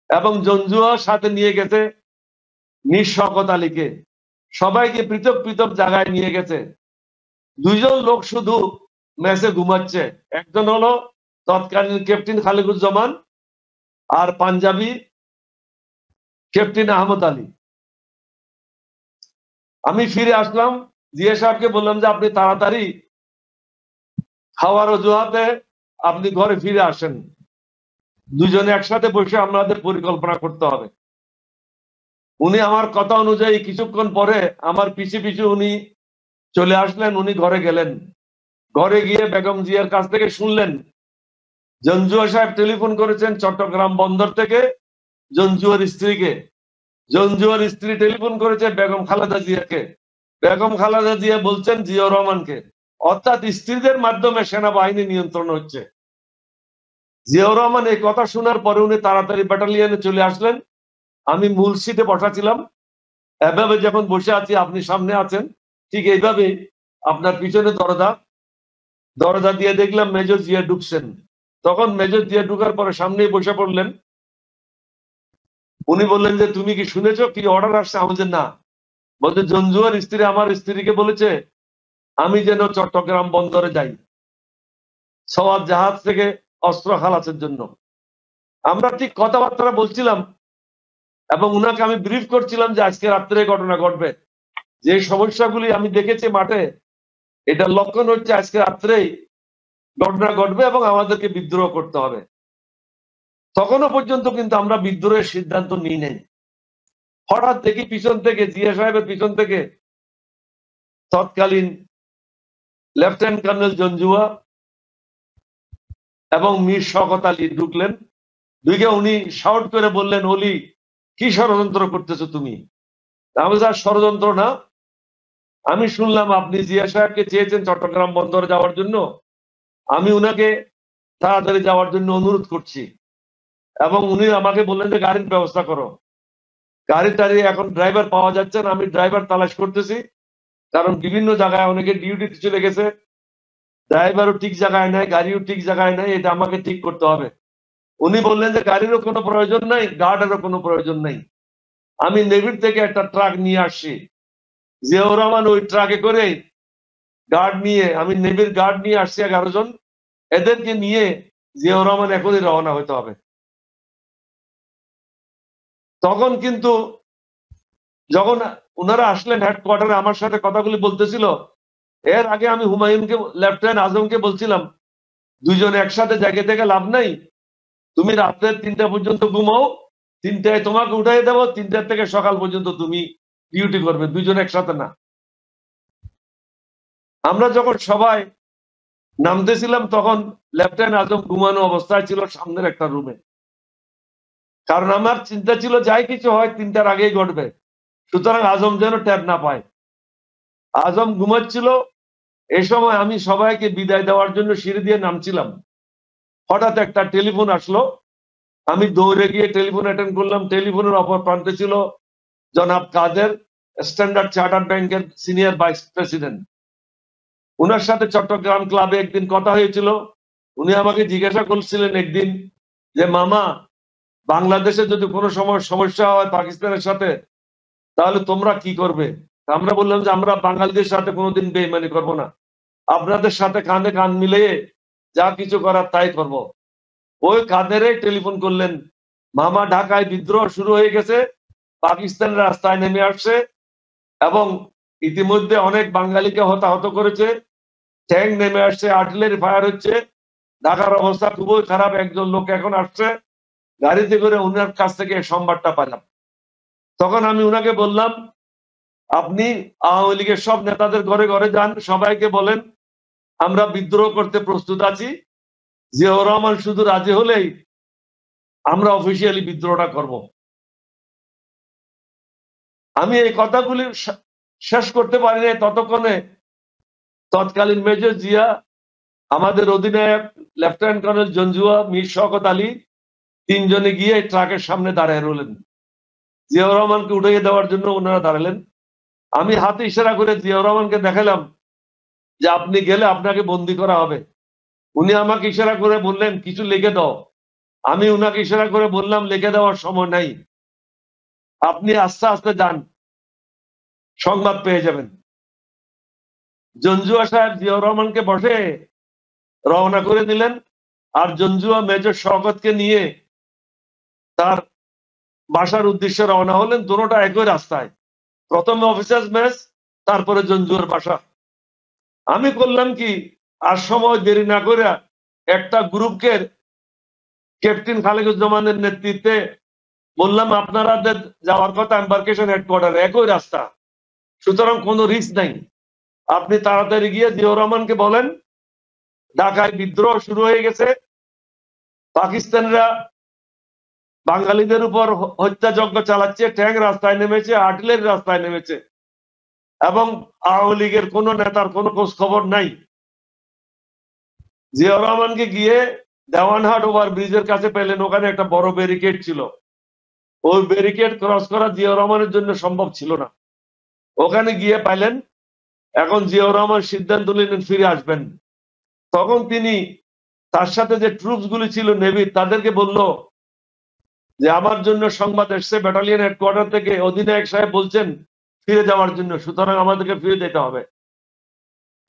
এবং জঞ্জুয়ার সাথে নিয়ে গেছে মীর শওকত আলীকে, সবাইকে পৃথক পৃথক জায়গায় নিয়ে গেছে। দুইজন লোক শুধু মেসে ঘুমাচ্ছে, একজন হলো তৎকালীন ক্যাপ্টেন খালিকুজ্জামান আর পাঞ্জাবি ক্যাপ্টেন আহমদ আলী। আমি ফিরে আসলাম, জিয়া সাহেবকে বললাম যে আপনি তাড়াতাড়ি খাওয়ার অজুহাতে আপনি ঘরে ফিরে আসেন, দুজনে একসাথে বসে আমাদের পরিকল্পনা করতে হবে। উনি আমার কথা অনুযায়ী কিছুক্ষণ পরে আমার পিছু পিছু উনি চলে আসলেন। উনি ঘরে গেলেন, ঘরে গিয়ে বেগম জিয়ার কাছ থেকে শুনলেন জঞ্জুয়া সাহেব টেলিফোন করেছেন চট্টগ্রাম বন্দর থেকে জঞ্জুয়ার স্ত্রীকে, জঞ্জুয়ার স্ত্রী টেলিফোন করেছে বেগম খালেদা জিয়াকে, বেগম খালেদা জিয়া বলছেন জিয়াউর রহমানকে, অর্থাৎ স্ত্রীদের মাধ্যমে সেনাবাহিনী নিয়ন্ত্রণ হচ্ছে। জিয়াউর রহমান এই কথা শোনার পরে উনি তাড়াতাড়ি ব্যাটালিয়নে চলে আসলেন। আমি মূল সিটে বসা ছিলাম, এভাবে যখন বসে আছি আপনি সামনে আছেন, ঠিক এইভাবে আপনার পিছনে দরজা দিয়ে দেখলাম মেজর জিয়া ঢুকছেন। তখন মেজর জিয়া ঢুকার পরে সামনেই বসে পড়লেন। উনি বললেন যে তুমি কি শুনেছো কি অর্ডার আসছে? আমাদের না, বলতে জঞ্জুয়ার স্ত্রী আমার স্ত্রীকে বলেছে আমি যেন চট্টগ্রাম বন্দরে যাই সওয়াত জাহাজ থেকে অস্ত্র খালাসের জন্য। আমরা ঠিক কথাবার্তা বলছিলাম এবং উনাকে আমি ব্রিফ করছিলাম যে আজকে রাত্রে ঘটনা ঘটবে, যে সমস্যাগুলি আমি দেখেছি মাঠে, এটার লক্ষণ হচ্ছে আজকে রাত্রেই ঘটনা ঘটবে এবং আমাদেরকে বিদ্রোহ করতে হবে। তখনও পর্যন্ত কিন্তু আমরা বিদ্রোহের সিদ্ধান্ত নিই নাই। হঠাৎ দেখি পিছন থেকে, জিয়া সাহেবের পিছন থেকে তৎকালীন লেফটেন্যান্ট কর্নেল জঞ্জুয়া এবং মীর শওকত আলী ঢুকলেন। ঢুকে উনি শাউট করে বললেন, অলি কি ষড়যন্ত্র করতেছো তুমি? আমি স্যার ষড়যন্ত্র না, আমি শুনলাম আপনি জিয়া সাহেবকে চেয়েছেন চট্টগ্রাম বন্দরে যাওয়ার জন্য, আমি উনাকে তাড়াতাড়ি যাওয়ার জন্য অনুরোধ করছি, এবং উনি আমাকে বললেন যে গাড়ির ব্যবস্থা করো। গাড়ি টাড়ি এখন ড্রাইভার পাওয়া যাচ্ছে না, আমি ড্রাইভার তালাশ করতেছি, কারণ বিভিন্ন জায়গায় অনেকে ডিউটিতে চলে গেছে, ড্রাইভারও ঠিক জায়গায় নাই, গাড়িও ঠিক জায়গায় নাই, এটা আমাকে ঠিক করতে হবে। উনি বললেন যে গাড়িরও কোনো প্রয়োজন নাই, গার্ডেরও কোনো প্রয়োজন নাই, আমি নেভির থেকে একটা ট্রাক নিয়ে আসছি। জিয়াউর রহমান ওই ট্রাকে করে গার্ড নিয়ে, আমি নেভির গার্ড নিয়ে আসছি 11 জন, এদেরকে নিয়ে জিয়াউর রহমান এখনই রওনা হতে হবে। তখন কিন্তু যখন ওনারা আসলেন হেডকোয়ার্টারে আমার সাথে কথাগুলি বলতেছিল, এর আগে আমি হুমায়ুনকে, লেফটেন্যান্ট আজমকে বলছিলাম দুইজন একসাথে জায়গা থেকে লাভ নাই, তুমি রাত্রে 3টা পর্যন্ত ঘুমাও, 3টায় তোমাকে উঠাই দেবো, 3টার থেকে সকাল পর্যন্ত তুমি ডিউটি করবে, দুইজন একসাথে না। আমরা যখন সবাই নামতেছিলাম তখন লেফটেন্যান্ট আজম ঘুমানো অবস্থায় ছিল সামনের একটা রুমে, কারণ আমার চিন্তা ছিল যাই কিছু হয় 3টার আগেই ঘটবে, সুতরাং আজম যেন টের না পায়। আজম ঘুমাচ্ছিল। এই সময় আমি সবাইকে বিদায় দেওয়ার জন্য সিঁড়ি দিয়ে নামছিলাম, হঠাৎ একটা টেলিফোন আসলো। আমি দৌড়ে গিয়ে টেলিফোন অ্যাটেন্ড করলাম। টেলিফোনের অপর প্রান্তে ছিল জনাব কাদের, স্ট্যান্ডার্ড চার্টার্ড ব্যাংকের সিনিয়র ভাইস প্রেসিডেন্ট। উনার সাথে চট্টগ্রাম ক্লাবে একদিন কথা হয়েছিল। উনি আমাকে জিজ্ঞাসা করছিলেন একদিন যে মামা, বাংলাদেশে যদি কোনো সময় সমস্যা হয় পাকিস্তানের সাথে, তাহলে তোমরা কি করবে? আমরা বললাম যে আমরা বাঙালিদের সাথে কোনোদিন বেইমানি করব না, আপনাদের সাথে কাঁধে কাঁধ মিলিয়ে যা কিছু করার তাই করব। ওই কাদেরে টেলিফোন করলেন, মামা ঢাকায় বিদ্রোহ শুরু হয়ে গেছে, পাকিস্তানের রাস্তায় নেমে আসছে, এবং ইতিমধ্যে অনেক বাঙালিকে হতাহত করেছে, ট্যাঙ্ক নেমে আসছে, আর্টিলারি ফায়ার হচ্ছে, ঢাকার অবস্থা খুবই খারাপ। একজন লোক এখন আসছে গাড়িতে করে, উনার কাছ থেকে এই সংবাদটা পেলাম। তখন আমি উনাকে বললাম, আপনি আওয়ামী লীগের সব নেতাদের ঘরে ঘরে যান, সবাইকে বলেন আমরা বিদ্রোহ করতে প্রস্তুত আছি, জিয়াউর রহমান শুধু রাজি হলেই আমরা অফিসিয়ালি বিদ্রোহটা করব। আমি এই কথাগুলি শেষ করতে পারি নাই, ততক্ষণে তৎকালীন মেজর জিয়া, আমাদের অধিনায়ক লেফটেন্যান্ট কর্নেল জঞ্জুয়া, মীর শওকত আলী, তিনজনে গিয়ে ট্রাকের সামনে দাঁড়ায় রইলেন। জিয়াউর রহমানকে উঠিয়ে দেওয়ার জন্য ওনারা দাঁড়ালেন। আমি হাতে ইশারা করে জিয়াউর রহমানকে দেখালাম যে আপনি গেলে আপনাকে বন্দি করা হবে। উনি আমাকে ইশারা করে বললেন কিছু লিখে দাও। আমি উনাকে ইশারা করে বললাম লিখে দেওয়ার সময় নাই, আপনি আস্তে আস্তে যান, সংবাদ পেয়ে যাবেন। জঞ্জুয়া সাহেব জিয়াউর রহমানকে বসে রওনা করে দিলেন, আর জঞ্জুয়া মেজর শওকতকে নিয়ে তার বাসার উদ্দেশ্যে রওনা হলেন। দুটোটা একই রাস্তায়, প্রথমে অফিসার্স মেস, তারপরে জঞ্জুয়ার বাসা। আমি করলাম কি, আর সময় দেরি না করে একটা গ্রুপকে ক্যাপ্টেন খালেকুজ্জামানের নেতৃত্বে বললাম আপনাদের যাওয়ার কথা এম্বার্কেশন হেডকোয়ার্টার, একই রাস্তা, সুতরাং কোনো রিস্ক নাই। আপনি তাড়াতাড়ি গিয়ে জিয়াউর রহমানকে বলেন ঢাকায় বিদ্রোহ শুরু হয়ে গেছে, পাকিস্তানরা বাঙালিদের উপর হত্যাযজ্ঞ চালাচ্ছে, ট্যাঙ্ক রাস্তায় নেমেছে, আর্টিলারি রাস্তায় নেমেছে, এবং আওয়ামী লীগের কোন নেতার কোনো খোঁজ খবর নাই। জিয়াউর রহমানকে গিয়ে দেওয়ানহাট ওভার ব্রিজের কাছে পেলেন, ওখানে একটা বড় ব্যারিকেড ছিল। ওই ব্যারিকেড ক্রস করা জিয়াউর রহমানের জন্য সম্ভব ছিল না। ওখানে গিয়ে পাইলেন, এখন জিয়াউর রহমান সিদ্ধান্ত নিলেন ফিরে আসবেন। তখন তিনি তার সাথে যে ট্রুপস গুলি ছিল নেভির, তাদেরকে বলল যে আমার জন্য সংবাদ এসছে ব্যাটালিয়ন হেডকোয়ার্টার থেকে, অধিনায়ক সাহেব বলছেন ফিরে যাওয়ার জন্য, সুতরাং আমাদেরকে ফিরে যেতে হবে।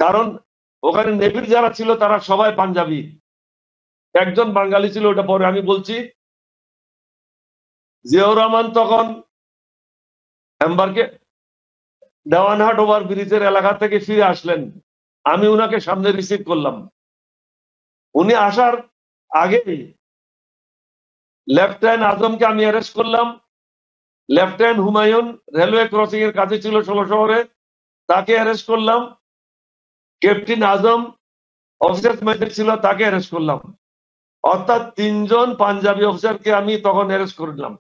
কারণ ওখানে নেভির যারা ছিল তারা সবাই পাঞ্জাবি, একজন বাঙালি ছিল, ওটা পরে আমি বলছি। জিয়াউর রহমান তখন দেওয়ানহাট ওভার ব্রিজের এলাকা থেকে ফিরে আসলেন। আমি উনাকে সামনে রিসিভ করলাম। উনি আসার আগেই লেফটেন্যান্ট আজমকে আমি অ্যারেস্ট করলাম। লেফটেন্যান্ট হুমায়ুন রেলওয়ে ক্রসিং এর কাছে ছিল 16 শহরে, তাকে অ্যারেস্ট করলাম। ক্যাপ্টেন আজম অফিসার মেজর ছিল, তাকে অ্যারেস্ট করলাম। অর্থাৎ 3 জন পাঞ্জাবি অফিসারকে আমি তখন অ্যারেস্ট করলাম।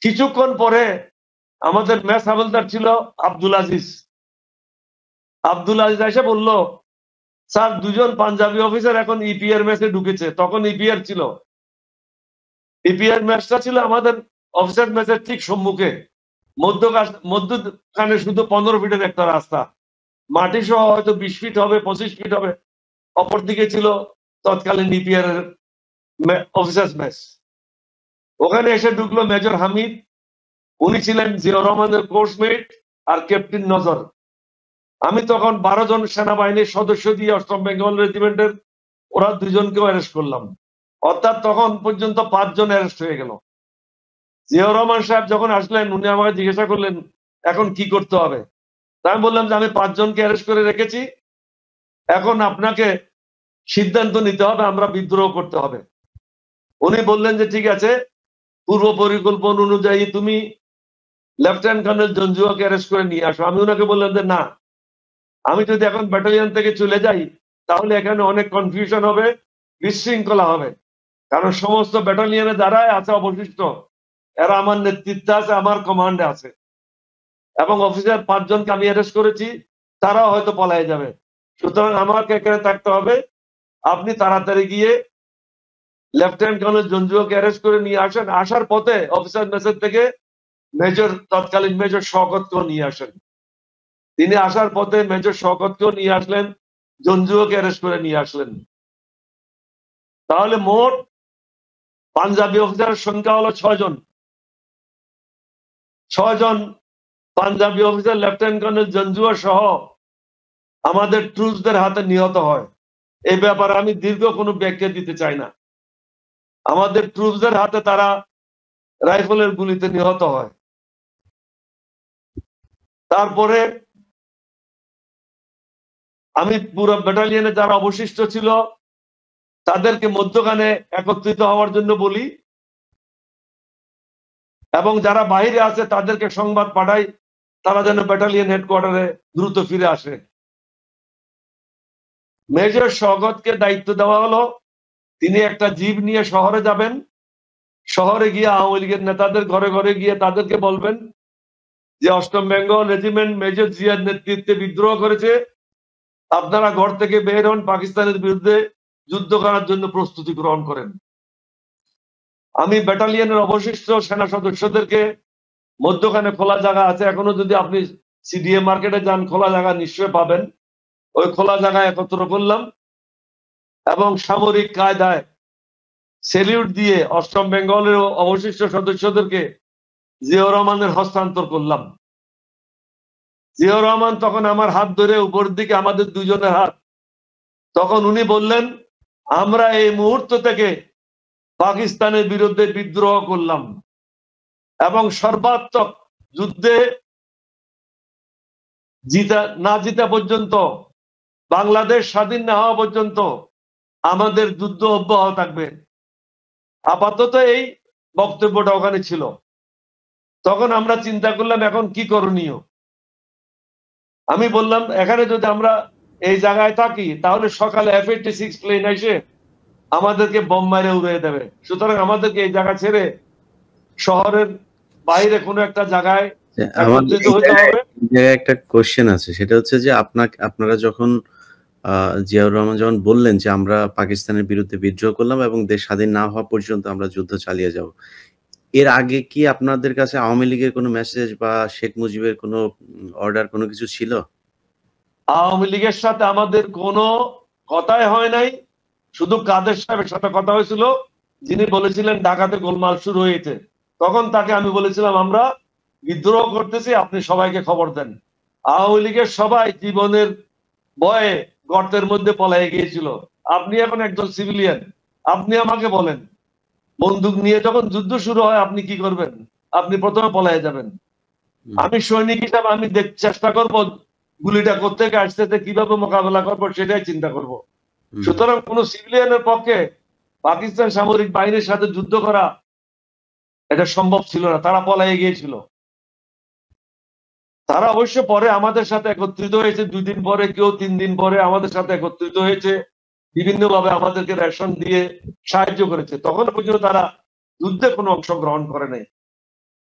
কিছুক্ষণ পরে আমাদের মেস হাবিলদার ছিল আব্দুল আজিজ। আব্দুল আজিজ এসে বলল, স্যার 2 জন পাঞ্জাবি অফিসার এখন ইপিআর মেসে ঢুকেছে। তখন ইপিআর ছিল, ইপিআর মেসটা ছিল আমাদের অফিসার মেসের ঠিক সম্মুখে, মধ্যখানে শুধু 15 ফিটের একটা রাস্তা, মাটি সহ হয়তো 20 ফিট হবে, 25 ফিট হবে। অপরদিকে ছিল তৎকালীন ইপিআর এর অফিসার্স মেস। ওখানে এসে ঢুকলো মেজর হামিদ, উনি ছিলেন জিয়াউর রহমানের কোর্সমেট, আর ক্যাপ্টেন নজর। আমি তখন 12 জন সেনাবাহিনীর সদস্য দিয়ে 8ম বেঙ্গল রেজিমেন্টের ওরা 2 জনকেও অ্যারেস্ট করলাম। অর্থাৎ তখন পর্যন্ত 5 জন অ্যারেস্ট হয়ে গেল। জিয়াউর রহমান সাহেব যখন আসলেন, উনি আমাকে জিজ্ঞাসা করলেন এখন কি করতে হবে। আমি বললাম যে আমি 5 জনকে অ্যারেস্ট করে রেখেছি, এখন আপনাকে সিদ্ধান্ত নিতে হবে, আমরা বিদ্রোহ করতে হবে। উনি বললেন যে ঠিক আছে, পূর্ব পরিকল্পনা অনুযায়ী তুমি লেফটেন্যান্ট কর্নেল জঞ্জুয়াকে অ্যারেস্ট করে নিয়ে আসো। আমি ওনাকে বললাম যে না, আমি যদি এখন ব্যাটালিয়ন থেকে চলে যাই তাহলে এখানে অনেক কনফিউশন হবে, বিশৃঙ্খলা হবে। কারণ সমস্ত ব্যাটালিয়নে যারাই আছে অবশিষ্ট, এরা আমার নেতৃত্বে আছে, আমার কমান্ডে আছে, এবং অফিসার 5 জনকে আমি অ্যারেস্ট করেছি, তারাও হয়তো পলায় যাবে। সুতরাং আমাকে এখানে থাকতে হবে। আপনি তাড়াতাড়ি গিয়ে লেফটেন্যান্ট কর্নেল জঞ্জুয়াকে অ্যারেস্ট করে নিয়ে আসেন। আসার পথে অফিসার মেসের থেকে তৎকালীন মেজর শওকতকেও নিয়ে আসেন। তিনি আসার পথে মেজর শওকতকেও নিয়ে আসলেন, জঞ্জুয়াকে অ্যারেস্ট করে নিয়ে আসলেন। তাহলে মোট পাঞ্জাবি অফিসারের সংখ্যা হলো 6 জন। 6 জন পাঞ্জাবি অফিসার লেফটেন্যান্ট কর্নেল জঞ্জুয়া সহ আমাদের ট্রুপসদের হাতে নিহত হয়। এই ব্যাপারে আমি দীর্ঘ কোনো ব্যাখ্যা দিতে চাই না। আমাদের ট্রুপসদের হাতে তারা রাইফেলের গুলিতে নিহত হয়। তারপরে আমি পুরো ব্যাটালিয়নে যারা অবশিষ্ট ছিল তাদেরকে মধ্যখানে একত্রিত হওয়ার জন্য বলি, এবং যারা বাইরে আছে তাদেরকে সংবাদ পাঠাই তারা যেন ব্যাটালিয়ন হেডকোয়ার্টারে দ্রুত ফিরে আসে। মেজর শওকতকে দায়িত্ব দেওয়া হলো তিনি একটা জিপ নিয়ে শহরে যাবেন, শহরে গিয়ে আওয়ামী লীগের নেতাদের ঘরে ঘরে গিয়ে তাদেরকে বলবেন যে ৮ম বেঙ্গল রেজিমেন্ট মেজর জিয়ার নেতৃত্বে বিদ্রোহ করেছে, আপনারা ঘর থেকে বের হন, পাকিস্তানের বিরুদ্ধে যুদ্ধ করার জন্য প্রস্তুতি গ্রহণ করেন। আমি ব্যাটালিয়নের অবশিষ্ট সেনা সদস্যদেরকে মধ্যখানে খোলা জায়গা আছে, এখনো যদি আপনি সিডিএ মার্কেটে যান খোলা জায়গা নিশ্চয় পাবেন, ওই খোলা জায়গায় একত্র করলাম এবং সামরিক কায়দায় সেলিউট দিয়ে ৮ম বেঙ্গলের অবশিষ্ট সদস্যদেরকে জিয়াউর রহমানের হস্তান্তর করলাম। জিয়াউর রহমান তখন আমার হাত ধরে উপরের দিকে, আমাদের দুজনের হাত, তখন উনি বললেন আমরা এই মুহূর্ত থেকে পাকিস্তানের বিরুদ্ধে বিদ্রোহ করলাম এবং সর্বাত্মক যুদ্ধে জিতা পর্যন্ত, বাংলাদেশ স্বাধীন না হওয়া পর্যন্ত আমাদের যুদ্ধ অব্যাহত থাকবে। আপাতত এই বক্তব্যটা ওখানে ছিল। তখন আমরা চিন্তা করলাম এখন কি করণীয়। আমি বললাম এখানে যদি আমরা এই জায়গায় থাকি তাহলে সকালে F-86 প্লেন এসে আমাদেরকে বোম মারে উড়িয়ে দেবে, সুতরাং আমাদেরকে এই জায়গা ছেড়ে শহরের বাইরে কোনো একটা জায়গায় একত্রিত হতে হবে। একটা কোশ্চেন আছে, সেটা হচ্ছে যে আপনারা যখন জিয়াউর রহমান যখন বললেন যে আমরা পাকিস্তানের বিরুদ্ধে বিদ্রোহ করলাম এবং দেশ স্বাধীন না হওয়া পর্যন্ত আমরা যুদ্ধ চালিয়ে যাব, এর আগে কি আপনাদের কাছে আওয়ামী লীগের কোনো মেসেজ বা শেখ মুজিবের কোনো অর্ডার কোনো কিছু ছিল? আওয়ামী লীগের সাথে আমাদের কোনো কথাই হয় নাই, শুধু কাদের সাহেবের সাথে কথা হয়েছিল, যিনি বলেছিলেন ঢাকাতে গোলমাল শুরু হয়েছে। তখন তাকে আমি বলেছিলাম আমরা বিদ্রোহ করতেছি, আপনি সবাইকে খবর দেন। আওয়ামী লীগের সবাই জীবনের ভয়ে গর্তের মধ্যে পলায়ে গিয়েছিল। আপনি এখন একজন সিভিলিয়ান, আপনি আমাকে বলেন বন্দুক নিয়ে যখন যুদ্ধ শুরু হয় আপনি কি করবেন? আপনি প্রথমে পলায়ে যাবেন। আমি সৈনিক হিসাবে আমি চেষ্টা করব গুলিটা কোত্থেকে আসতেছে, কিভাবে মোকাবেলা করবো সেটাই চিন্তা করব। সুতরাং কোন সিভিলিয়ানের পক্ষে পাকিস্তান সামরিক বাহিনীর সাথে যুদ্ধ করা এটা সম্ভব ছিল না, তারা পলায়ে গিয়েছিল। তারা অবশ্য পরে আমাদের সাথে একত্রিত হয়েছে, 2 দিন পরে, কেউ 3 দিন পরে আমাদের সাথে একত্রিত হয়েছে, বিভিন্ন ভাবে আমাদেরকে রেশন দিয়ে সাহায্য করেছে। তখন পর্যন্ত তারা যুদ্ধে কোনো অংশগ্রহণ করে নাই।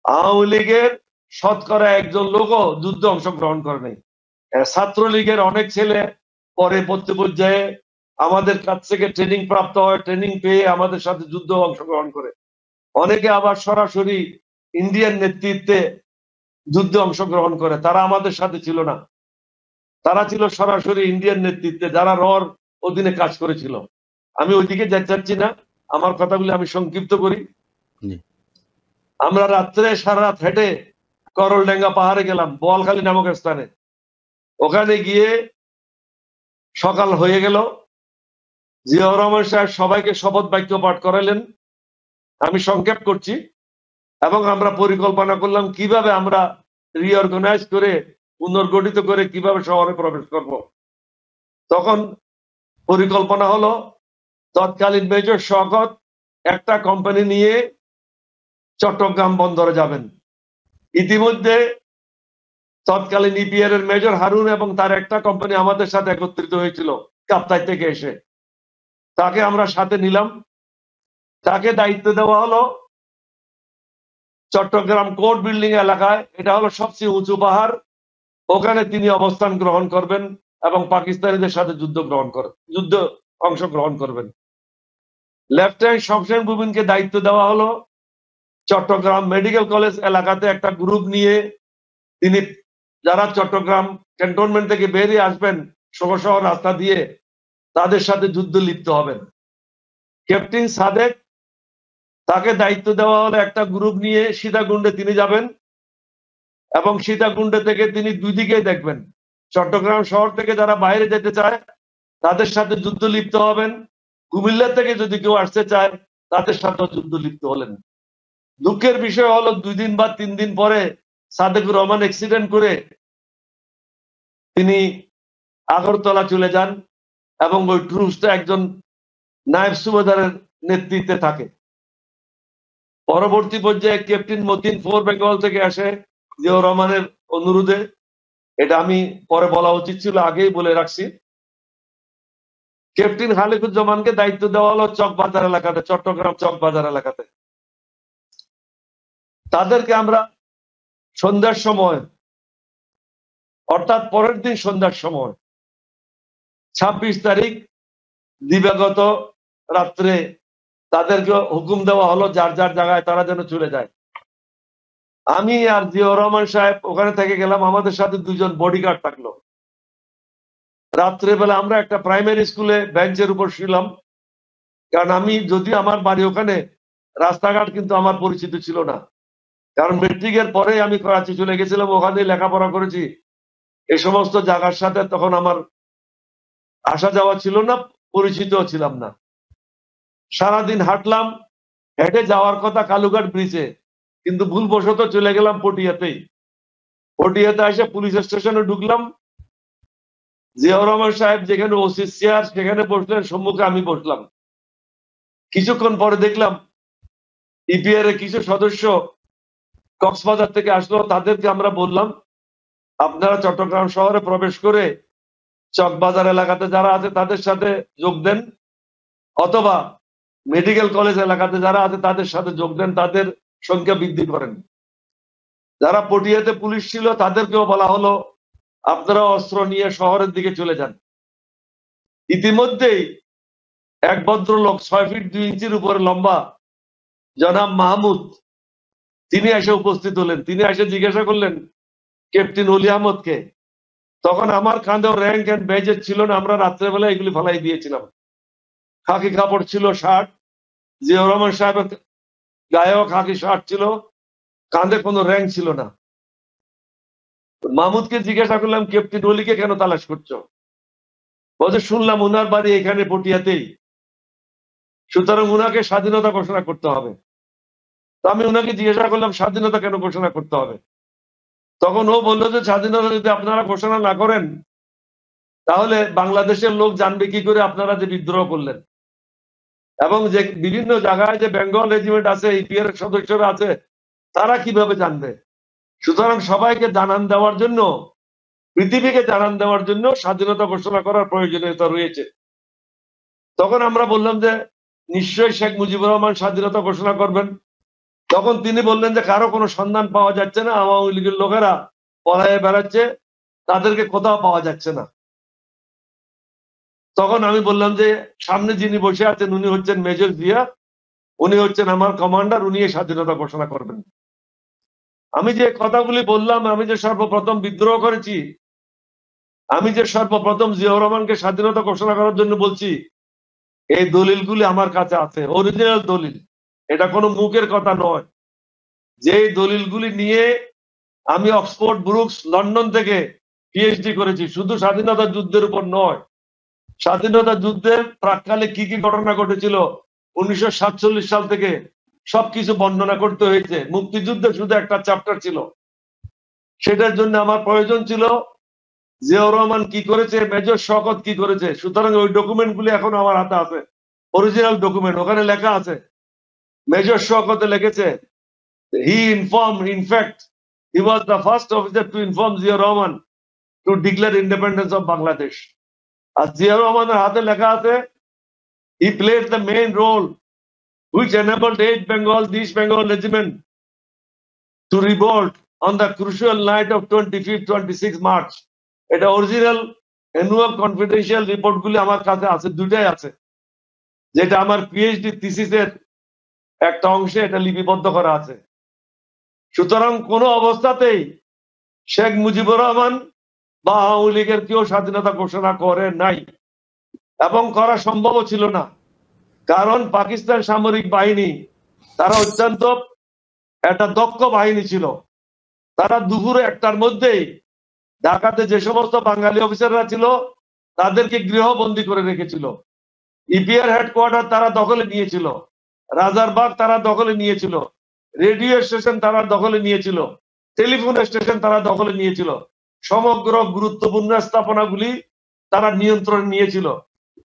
আওয়ামী লীগের শতকরা একজন লোকও যুদ্ধে অংশগ্রহণ করে নাই। ছাত্রলীগের অনেক ছেলে পরে পর্যায়ে আমাদের কাছ থেকে ট্রেনিং প্রাপ্ত হয়, ট্রেনিং পেয়ে আমাদের সাথে যুদ্ধ অংশগ্রহণ করে। অনেকে আবার সরাসরি ইন্ডিয়ান নেতৃত্বে যুদ্ধে অংশগ্রহণ করে, তারা আমাদের সাথে ছিল না, তারা ছিল সরাসরি ইন্ডিয়ান নেতৃত্বে, যারা রর অধীনে কাজ করেছিল। আমি ওইদিকে যাচ্ছি না, আমার কথাগুলি আমি সংক্ষিপ্ত করি। আমরা রাত্রে সারা রাত হেঁটে করলডেঙ্গা পাহাড়ে গেলাম, বোয়ালখালী নামক স্থানে। ওখানে গিয়ে সকাল হয়ে গেল, জিয়াউর রহমান সাহেব সবাইকে শপথ বাক্য পাঠ করালেন, আমি সংক্ষেপ করছি, এবং আমরা পরিকল্পনা করলাম কিভাবে আমরা রিঅর্গানাইজ করে পুনর্গঠিত করে কিভাবে শহরে প্রবেশ করব। তখন পরিকল্পনা হলো তৎকালীন মেজর শওকত একটা কোম্পানি নিয়ে চট্টগ্রাম বন্দরে যাবেন। ইতিমধ্যে তৎকালীন ইপিআর এর মেজর হারুন এবং তার একটা কোম্পানি আমাদের সাথে একত্রিত হয়েছিল কাপ্তাই থেকে এসে, তাকে আমরা সাথে নিলাম। তাকে দায়িত্ব দেওয়া হলো চট্টগ্রাম কোর্ট বিল্ডিং এলাকায়, এটা হলো সবচেয়ে উঁচু পাহাড়, ওখানে তিনি অবস্থান গ্রহণ করবেন এবং পাকিস্তানিদের সাথে যুদ্ধ অংশগ্রহণ করবেন। লেফটেন্যান্ট শমশের মুবিনকে দায়িত্ব দেওয়া হলো চট্টগ্রাম মেডিকেল কলেজ এলাকাতে একটা গ্রুপ নিয়ে তিনি যারা চট্টগ্রাম ক্যান্টনমেন্ট থেকে বেরিয়ে আসবেন শহর রাস্তা দিয়ে, তাদের সাথে যুদ্ধ লিপ্ত হবেন। ক্যাপ্টেন সাদেক, তাকে দায়িত্ব দেওয়া হলো একটা গ্রুপ নিয়ে সীতাকুণ্ডে তিনি যাবেন এবং সীতাকুণ্ডে থেকে তিনি দুই দিকেই দেখবেন, চট্টগ্রাম শহর থেকে যারা বাইরে যেতে চায় তাদের সাথে যুদ্ধ লিপ্ত হবেন, কুমিল্লা থেকে যদি কেউ আসতে চায় তাদের সাথে যুদ্ধ লিপ্ত হলেন। দুঃখের বিষয় হলো 2 দিন বা 3 দিন পরে সাদেকুর রহমান অ্যাক্সিডেন্ট করে তিনি আগরতলা চলে যান এবং ওই ট্রুপসটা একজন নায়েব সুবেদারের নেতৃত্বে থাকে। পরবর্তী পর্যায়ে ক্যাপ্টেন মতিন 4 বেঙ্গল থেকে আসে জিয়াউর রহমানের অনুরোধে। এটা আমি পরে বলা উচিত ছিল, আগেই বলে রাখছি। ক্যাপ্টেন খালিকুজ্জামানকে দায়িত্ব দেওয়া হলো চকবাজার এলাকাতে, চট্টগ্রাম চকবাজার এলাকাতে। তাদেরকে আমরা সন্ধ্যার সময়, অর্থাৎ পরের দিন সন্ধ্যার সময় 26 তারিখ দিবাগত রাত্রে তাদেরকে হুকুম দেওয়া হলো যার যার জায়গায় তারা যেন চলে যায়। আমি আর জিয়াউর রহমান সাহেব ওখানে থেকে গেলাম, আমাদের সাথে 2 জন বডিগার্ড থাকলো। রাত্রেবেলা আমরা একটা প্রাইমারি স্কুলে বেঞ্চের উপর শুলাম, কারণ আমি যদি আমার বাড়ি ওখানে, রাস্তাঘাট কিন্তু আমার পরিচিত ছিল না, কারণ মেট্রিকের পরে আমি করাচি চলে গেছিলাম, ওখানে লেখাপড়া করেছি। এই সমস্ত জায়গার সাথে তখন আমার আসা যাওয়া ছিল না, পরিচিত ছিলাম না। সারাদিন হাঁটলাম, হেঁটে যাওয়ার কথা কালুঘাট ব্রিজে, কিন্তু ভুলবশত চলে গেলাম পটিয়াতেই। পটিয়াতে এসে পুলিশ স্টেশনে ঢুকলাম। জিয়াউর রহমান সাহেব যেখানে ওসি চেয়ার সেখানে বসলেন, সম্মুখে আমি বসলাম। কিছুক্ষণ পরে দেখলাম ইপিআর এর কিছু সদস্য কক্সবাজার থেকে আসলো। তাদেরকে আমরা বললাম, আপনারা চট্টগ্রাম শহরে প্রবেশ করে চকবাজার এলাকাতে যারা আছে তাদের সাথে যোগ দেন, অথবা মেডিকেল কলেজ এলাকাতে যারা আছে তাদের সাথে যোগ দেন, তাদের সংখ্যা বৃদ্ধি করেন। যারা পটিয়াতে পুলিশ ছিল তাদেরকেও বলা হলো, আপনারা অস্ত্র নিয়ে শহরের দিকে চলে যান। ইতিমধ্যেই এক ভদ্রলোক 6 ফিট 2 ইঞ্চির উপরে লম্বা জনাব মাহমুদ, তিনি এসে উপস্থিত হলেন। তিনি এসে জিজ্ঞাসা করলেন ক্যাপ্টেন অলি আহমদকে। তখন আমার কাঁধেও র্যাঙ্ক এন্ড ব্যাজেট ছিল না, আমরা রাত্রেবেলা এগুলি ফেলাই দিয়েছিলাম। খাকি কাপড় ছিল, শার্ট। জিয়াউর রহমান সাহেবের গায়েও খাকি শার্ট ছিল, কাঁধে কোনো র্যাঙ্ক ছিল না। মাহমুদকে জিজ্ঞাসা করলাম, ক্যাপ্টেন অলিকে কেন তালাশ করছো? বলছে, শুনলাম উনার বাড়ি এখানে পটিয়াতেই, সুতরাং উনাকে স্বাধীনতা ঘোষণা করতে হবে। তো আমি উনাকে জিজ্ঞাসা করলাম, স্বাধীনতা কেন ঘোষণা করতে হবে? তখন ও বললো যে, স্বাধীনতা যদি আপনারা ঘোষণা না করেন তাহলে বাংলাদেশের লোক জানবে কি করে আপনারা যে বিদ্রোহ করলেন, এবং যে বিভিন্ন জায়গায় যে বেঙ্গল রেজিমেন্ট আছে, ইপিআর এর সদস্যরা আছে, তারা কিভাবে জানবে? সুতরাং সবাইকে জানান দেওয়ার জন্য, পৃথিবীকে জানান দেওয়ার জন্য স্বাধীনতা ঘোষণা করার প্রয়োজনীয়তা রয়েছে। তখন আমরা বললাম যে নিশ্চয়ই শেখ মুজিবুর রহমান স্বাধীনতা ঘোষণা করবেন। তখন তিনি বললেন যে কারো কোনো সন্ধান পাওয়া যাচ্ছে না, আওয়ামী লীগের লোকেরা পলায়ে বেড়াচ্ছে, তাদেরকে কোথাও পাওয়া যাচ্ছে না। তখন আমি বললাম যে সামনে যিনি বসে আছেন উনি হচ্ছেন মেজর জিয়া, উনি হচ্ছেন আমার কমান্ডার, উনি স্বাধীনতা ঘোষণা করবেন। আমি যে কথাগুলি বললাম, আমি যে সর্বপ্রথম বিদ্রোহ করেছি, আমি যে সর্বপ্রথম জিয়াউর রহমানকে স্বাধীনতা ঘোষণা করার জন্য বলছি, এই দলিলগুলি আমার কাছে আছে, অরিজিনাল দলিল, এটা কোনো মুখের কথা নয়। যে দলিলগুলি নিয়ে আমি অক্সফোর্ড, ব্রুকস, লন্ডন থেকে পিএইচডি করেছি, শুধু স্বাধীনতা যুদ্ধের উপর নয়, স্বাধীনতা যুদ্ধের প্রাককালে কি কি ঘটনা ঘটেছিল 1947 সাল থেকে সবকিছু বর্ণনা করতে হয়েছে। মুক্তিযুদ্ধে শুধু একটা চ্যাপ্টার ছিল, সেটার জন্য আমার প্রয়োজন ছিল জিয়াউর রহমান কি করেছে, মেজর শওকত কি করেছে। সুতরাং ওই ডকুমেন্টগুলি এখন আমার হাতে আছে, অরিজিনাল ডকুমেন্ট। ওখানে লেখা আছে, মেজর শওকতে লিখেছে, he informed, in fact he was the first officer to inform Ziaur Rahman to declare independence of Bangladesh. আর জিয়াউর রহমানের হাতে লেখা আছে, he played the main role which enabled 8 Bengal, East Bengal regiment to revolt on the crucial night of 25-26 March. এটা original annual confidential report গুলি আমার কাছে আছে, দুটাই আছে, যেটা আমার পিএইচডি থিসিসের একটা অংশে এটা লিপিবদ্ধ করা আছে। সুতরাং কোন অবস্থাতেই শেখ মুজিবুর রহমান বা আওয়ামী লীগের কেউ স্বাধীনতা ঘোষণা করে নাই, এবং করা সম্ভব ছিল না। কারণ পাকিস্তান সামরিক বাহিনী তারা অত্যন্ত একটা দক্ষ বাহিনী ছিল। তারা দুপুরে 1টার মধ্যেই ঢাকাতে যে সমস্ত বাঙালি অফিসাররা ছিল তাদেরকে গৃহবন্দী করে রেখেছিল। ইপিআর হেডকোয়ার্টার তারা দখলে নিয়েছিল, রাজারবাগ তারা দখলে নিয়েছিল, রেডিও স্টেশন তারা দখলে নিয়েছিল, টেলিফোন স্টেশন তারা দখলে নিয়েছিল। সমগ্র গুরুত্বপূর্ণ স্থাপনাগুলি তারা নিয়ন্ত্রণ নিয়েছিল।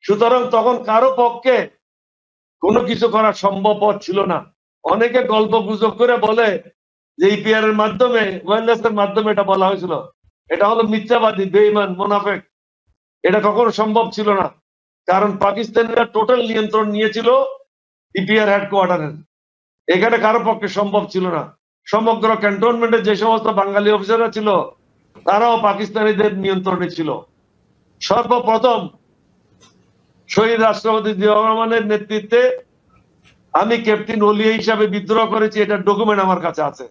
সুতরাং তখন কারো পক্ষে কোনো কিছু করা সম্ভব ছিল না। অনেকে গল্প গুজব করে বলে যে ইপিআর এর মাধ্যমে, ওয়েলনেস এর মাধ্যমে এটা বলা হয়েছিল। এটা হলো মিথ্যাবাদী, বেঈমান, মুনাফিক। এটা কখনো সম্ভব ছিল না, কারণ পাকিস্তানিরা টোটাল নিয়ন্ত্রণ নিয়েছিল ইপিআর হেডকোয়ার্টারের। এখানে কারো পক্ষে সম্ভব ছিল না। সমগ্র ক্যান্টনমেন্টে যে সমস্ত বাঙালি অফিসাররা ছিল তারাও পাকিস্তানিদের নিয়ন্ত্রণে ছিল। সর্বপ্রথম শহীদ রাষ্ট্রপতি জিয়াউর রহমানের নেতৃত্বে আমি ক্যাপ্টেন ওলিয়া হিসাবে বিদ্রোহ করেছি, এটার ডকুমেন্ট আমার কাছে আছে।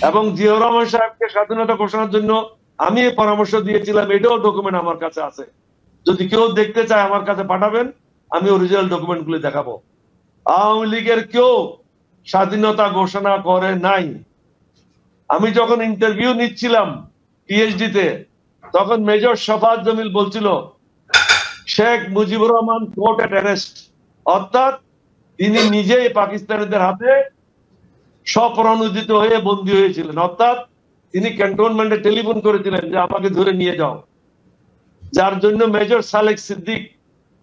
এবং জিয়াউর রহমান সাহেবকে স্বাধীনতা ঘোষণার জন্য আমি পরামর্শ দিয়েছিলাম, এটাও ডকুমেন্ট আমার কাছে আছে। যদি কেউ দেখতে চায় আমার কাছে পাঠাবেন, আমি অরিজিনাল ডকুমেন্ট গুলি দেখাবো। আওয়ামী লীগের কেউ স্বাধীনতা ঘোষণা করে নাই। আমি যখন ইন্টারভিউ নিচ্ছিলাম পিএইচডি তে, তখন মেজর শফাত জমিল বলছিল শেখ মুজিবুর রহমান কোর্ট এট অ্যারেস্ট, অর্থাৎ তিনি নিজেই পাকিস্তানিদের হাতে স্বপ্রণোদিত হয়ে বন্দী হয়েছিলেন। অর্থাৎ তিনি ক্যান্টনমেন্টে টেলিফোন করেছিলেন যে আমাকে ধরে নিয়ে যাও। যার জন্য মেজর সালেক সিদ্দিক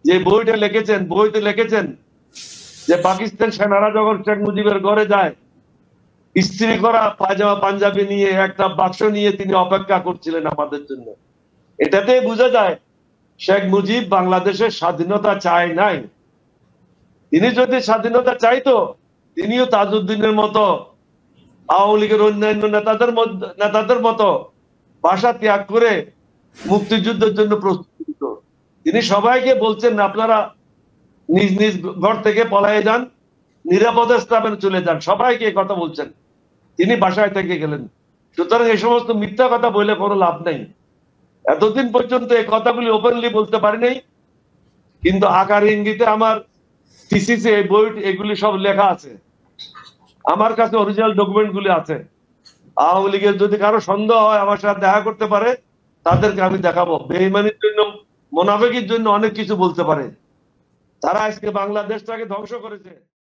যে বইটা লিখেছেন, বইতে লিখেছেন যে পাকিস্তান সেনারা যখন শেখ মুজিবের ঘরে যায়, ইস্ত্রি করা পায়জামা পাঞ্জাবি নিয়ে একটা বাক্স নিয়ে তিনি অপেক্ষা করছিলেন আমাদের জন্য। এটাতে বোঝা যায় শেখ মুজিব বাংলাদেশের স্বাধীনতা চায় নাই। তিনি যদি স্বাধীনতা চাইতো, তিনিও তাজউদ্দিনের মতো, আওয়ামী লীগের অন্যান্য নেতাদের মতো ভাষা ত্যাগ করে মুক্তিযুদ্ধের জন্য প্রস্তুত হতো। তিনি সবাইকে বলছেন আপনারা নিজ নিজ ঘর থেকে পলায়ে যান, নিরাপদ স্থানে চলে যান, সবাইকে এই কথা বলছেন। তিনি বাসায় থেকে গেলেন। সুতরাং এই সমস্ত মিথ্যা কথা বলে কোনো লাভ নেই। এতদিন পর্যন্ত এই কথাগুলি ওপেনলি বলতে পারি নাই, কিন্তু আকার ইঙ্গিতে আমার থিসিসে এই বই এগুলি সব লেখা আছে। আমার কাছে অরিজিনাল ডকুমেন্ট গুলি আছে। আওয়ামী লীগের যদি কারো সন্দেহ হয় আমার সাথে দেখা করতে পারে, তাদেরকে আমি দেখাবো। বেঈমানির জন্য, মুনাফিকির জন্য অনেক কিছু বলতে পারে। তারা আজকে বাংলাদেশটাকে ধ্বংস করেছে।